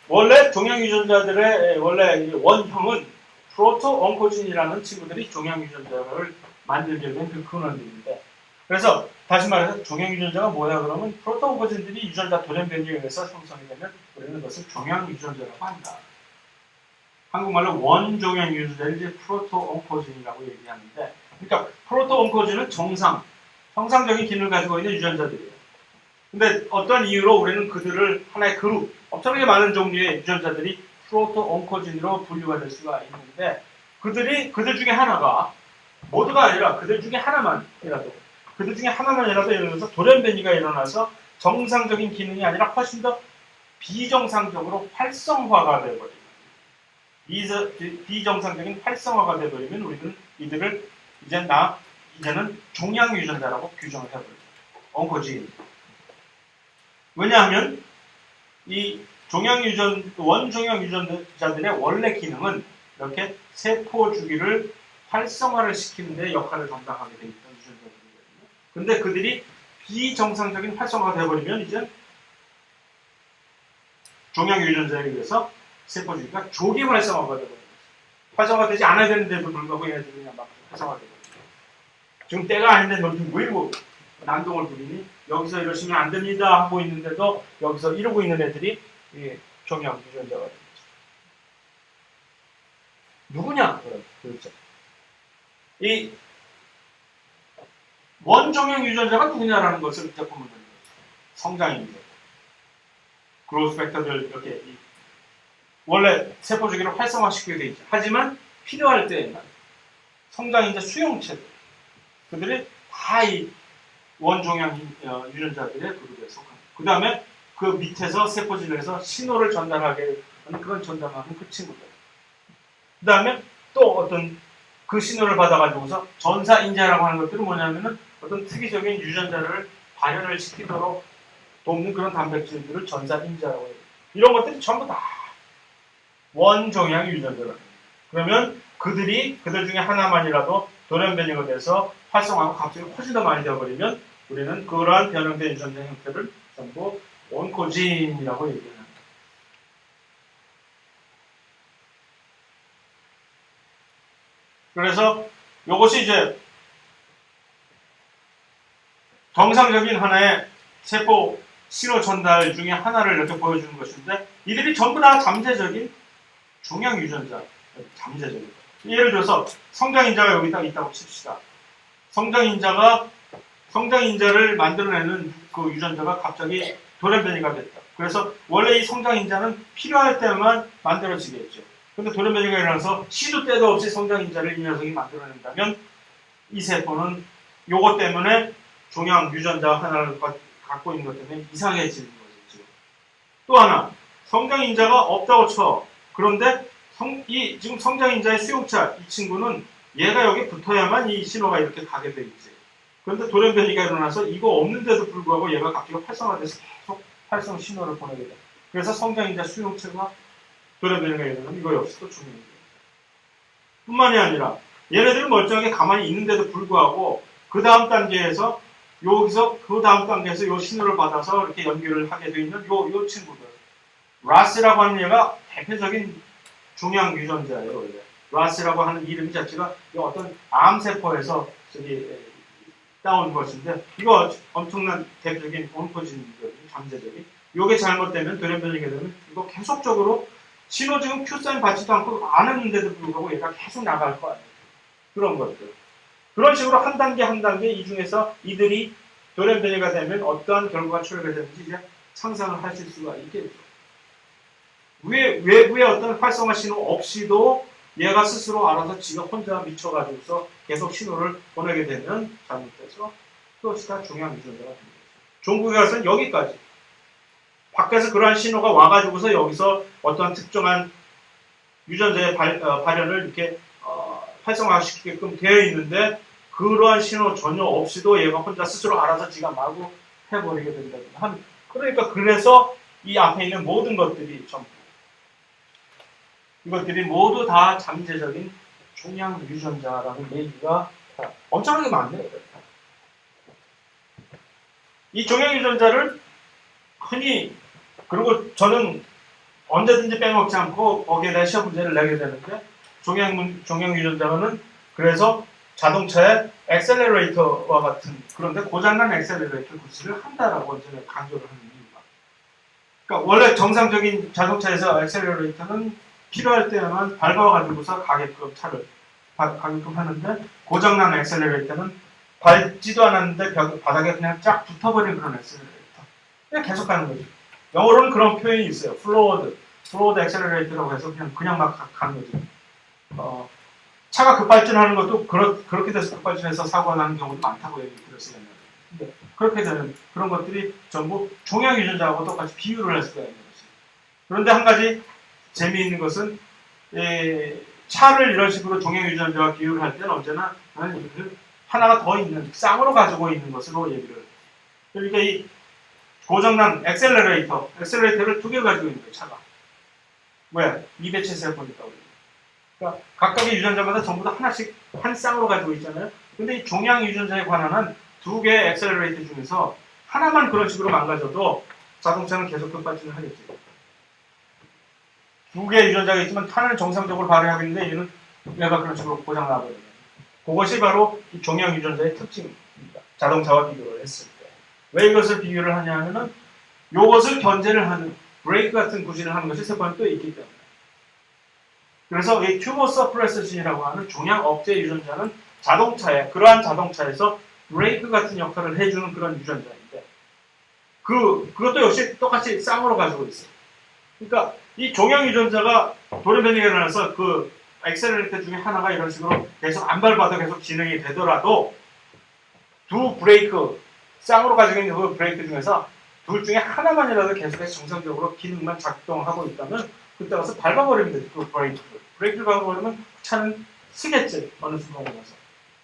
[SPEAKER 2] 원래 종양 유전자들의 원래 원형은 프로토옹코진이라는 친구들이 종양 유전자를 만들게 된 그 근원들인데, 그래서 다시 말해서 종양 유전자가 뭐야 그러면, 프로토옹코진들이 유전자 돌연 변이에 의해서 형성이 되면 우리는 그것을 종양 유전자라고 한다. 한국말로 원종양 유전자를 이제 프로토옹코진이라고 얘기하는데, 그러니까 프로토옹코진은 정상적인 기능을 가지고 있는 유전자들이에요. 근데 어떤 이유로 우리는 그들을 하나의 그룹, 엄청나게 많은 종류의 유전자들이 프로토 온코진으로 분류가 될 수가 있는데 그들 중에 하나가 모두가 아니라 그들 중에 하나만이라도 예를 들어서 돌연변이가 일어나서 정상적인 기능이 아니라 훨씬 더 비정상적으로 활성화가 되어버리면 비정상적인 활성화가 되어버리면 우리는 이들을 이제는 종양 유전자라고 규정을 해버립니다. 온코진. 왜냐하면 이 원종양 유전자들의 원래 기능은 이렇게 세포 주기를 활성화를 시키는 데 역할을 담당하게 되어 있던 유전자들이거든요. 근데 그들이 비정상적인 활성화가 되어버리면 이제 종양 유전자에 의해서 세포 주기가 조기 활성화가 되어버립니다. 활성화되지 않아야 되는데도 불구하고 얘네들이 그냥 막 활성화가 되거든요. 지금 때가 아닌데 너 지금 왜 이러고 난동을 부리니? 여기서 이러시면 안 됩니다 하고 있는데도 여기서 이러고 있는 애들이 종양 유전자가 됩니다. 누구냐? 그렇죠. 이 원종양 유전자가 누구냐라는 것을 이제 보면 됩니다. 성장입니다. 그로스 팩터들 이렇게 원래 세포 주기를 활성화시키게 되어 있죠. 하지만 필요할 때에만 성장인자 수용체들 그들이 다 이 원종양 유전자들의 그룹에 속합니다. 그 다음에 그 밑에서 세포진에서 신호를 전달하게 하는 그런 전달하는 그 친구들. 그 다음에 또 어떤 그 신호를 받아가지고서 전사인자라고 하는 것들은 뭐냐면은 어떤 특이적인 유전자를 발현을 시키도록 돕는 그런 단백질들을 전사인자라고 해요. 이런 것들이 전부 다 원종양 유전자입니다. 그러면 그들 중에 하나만이라도 돌연변이가 돼서 활성화하고 갑자기 훨씬 더 많이 되어버리면 우리는 그러한 변형된 유전자 형태를 전부 온코진이라고 얘기합니다. 그래서 이것이 이제 정상적인 하나의 세포 신호 전달 중에 하나를 이렇게 보여주는 것인데 이들이 전부 다 잠재적인 종양 유전자, 잠재적인. 예를 들어서 성장인자가 여기 딱 있다고 칩시다. 성장인자를 만들어내는 그 유전자가 갑자기 돌연변이가 됐다. 그래서 원래 이 성장인자는 필요할 때만 만들어지겠죠. 근데 돌연변이가 일어나서 시도 때도 없이 성장인자를 이 녀석이 만들어낸다면 이 세포는 요것 때문에 종양 유전자 하나를 갖고 있는 것 때문에 이상해지는 거죠. 또 하나, 성장인자가 없다고 쳐. 그런데 지금 성장인자의 수용차, 이 친구는 얘가 여기 붙어야만 이 신호가 이렇게 가게 돼 있지. 그런데 돌연변이가 일어나서 이거 없는데도 불구하고 얘가 갑자기 활성화돼서 계속 활성 신호를 보내게 돼. 그래서 성장인자 수용체가 돌연변이가 일어나면 이거 역시 또 중요해요. 뿐만이 아니라 얘네들은 멀쩡하게 가만히 있는데도 불구하고 그 다음 단계에서 그 다음 단계에서 요 신호를 받아서 이렇게 연결을 하게 되어 있는 요 친구들. 라스라고 하는 얘가 대표적인 종양 유전자예요. 원래. 라스라고 하는 이름 자체가 어떤 암세포에서 따온 것인데 이거 엄청난 대표적인 온코진이거든요. 잠재적인. 이게 잘못되면 돌연변이게 되면 이거 계속적으로 신호 지금 Q사인 받지도 않고 안 했는데도 불구하고 얘가 계속 나갈 거 아니에요. 그런 것들. 그런 식으로 한 단계 한 단계 이 중에서 이들이 돌연변이가 되면 어떠한 결과가 출현이 되는지 이제 상상을 하실 수가 있겠죠. 외부의 어떤 활성화 신호 없이도 얘가 스스로 알아서 지가 혼자 미쳐가지고서 계속 신호를 보내게 되면 잘못돼서 그것이 다 종양 유전자가 됩니다. 종국에 가서는 여기까지. 밖에서 그러한 신호가 와가지고서 여기서 어떤 특정한 유전자의 발현을 이렇게 활성화시키게끔 되어 있는데 그러한 신호 전혀 없이도 얘가 혼자 스스로 알아서 지가 마구 해버리게 된다든가. 그러니까 그래서 이 앞에 있는 모든 것들이 전부 이것들이 모두 다 잠재적인 종양 유전자라는 얘기가 엄청나게 많네요. 이 종양 유전자를 흔히 그리고 저는 언제든지 빼먹지 않고 거기에 대한 시험 문제를 내게 되는데 종양 유전자는 그래서 자동차의 엑셀러레이터와 같은 그런데 고장난 엑셀러레이터 구시를 한다라고 저는 강조를 하는 이유가. 그러니까 원래 정상적인 자동차에서 엑셀러레이터는 필요할 때만 밟아가지고서 가게끔 차를 가게끔 하는데 고장난 엑셀러레이터는 밟지도 않았는데 바닥에 그냥 쫙 붙어버린 그런 엑셀러레이터.
[SPEAKER 1] 그냥 계속 가는 거지. 영어로는 그런 표현이 있어요. 플로어드 엑셀러레이터라고 해서 그냥 막 가는 거지. 차가 급발진하는 것도 그렇게 돼서 급발진해서 사고가 나는 경우도 많다고 얘기 들었어요. 근데 그렇게 되는 그런 것들이 전부 종양 유전자하고 똑같이 비유를 할 수가 있는 거지. 그런데 한 가지 재미있는 것은 차를 이런 식으로 종양 유전자와 비유를 할 때는 언제나 하나가 더 있는 쌍으로 가지고 있는 것으로 얘기를 해요. 그러니까 이 고장난 엑셀러레이터를 두 개 가지고 있는 거예요, 차가. 왜? 2배치에서 보니까. 그러니까 각각의 유전자마다 전부 다 하나씩 한 쌍으로 가지고 있잖아요. 근데 이 종양 유전자에 관한 두 개의 엑셀러레이터 중에서 하나만 그런 식으로 망가져도 자동차는 계속 급발진을 하겠지. 두 개의 유전자가 있지만 하나는 정상적으로 발휘하고 있는데 얘는 얘가 그런 식으로 고장 나버리는. 그것이 바로 이 종양 유전자의 특징입니다. 자동차와 비교를 했을 때. 왜 이것을 비교를 하냐 하면은 이것을 견제를 하는 브레이크 같은 구실을 하는 것이 세포에 또 있기 때문에. 그래서 이 튜머 서프레서 진이라고 하는 종양 억제 유전자는 그러한 자동차에서 브레이크 같은 역할을 해주는 그런 유전자인데 그것도 역시 똑같이 쌍으로 가지고 있어요. 그러니까 이 종양 유전자가 돌연변이가 일어나서 그 엑셀러레이터 중에 하나가 이런 식으로 계속 안 밟아도 계속 진행이 되더라도 두 브레이크 쌍으로 가지고 있는 그 브레이크 중에서 둘 중에 하나만이라도 계속해서 정상적으로 기능만 작동하고 있다면 그때 가서 밟아버리면 되죠. 그 브레이크를 밟아버리면 차는 쓰겠지. 어느 순간에 가서.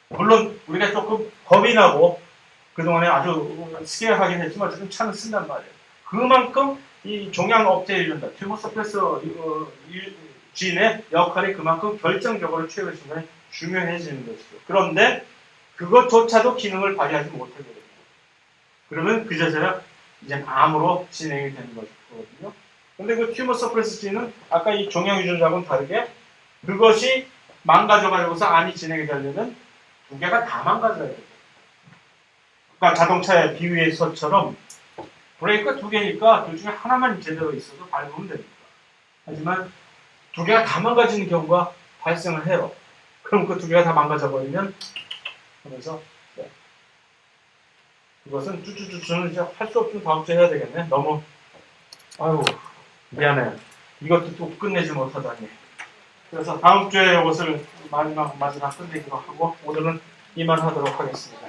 [SPEAKER 1] 물론 우리가 조금 겁이 나고 그동안에 아주 스케어하긴 했지만 어쨌든 차는 쓴단 말이에요. 그만큼 이 종양 억제 유전자, 튜머 서프레서 진의 역할이 그만큼 결정적으로 최후의 순간에 중요해지는 것이죠. 그런데 그것조차도 기능을 발휘하지 못하게 됩니다. 그러면 그저서야 이제 암으로 진행이 되는 거거든요. 근데 그 튜머 서프레서 진은 아까 이 종양 유전자하고는 다르게 그것이 망가져가지고서 암이 진행이 되려면 두 개가 다 망가져야 돼요. 그러니까 자동차의 비유에서처럼 브레이크가 두 개니까 둘 중에 하나만 제대로 있어도 밟으면 됩니다. 하지만 두 개가 다 망가지는 경우가 발생을 해요. 그럼 그 두 개가 다 망가져버리면 하면서 이것은 쭈쭈쭈쭈는 이제 할 수 없으면 다음 주에 해야 되겠네. 너무 아유 미안해. 이것도 또 끝내지 못하다니. 그래서 다음 주에 이것을 마지막 끝내기로 하고 오늘은 이만하도록 하겠습니다.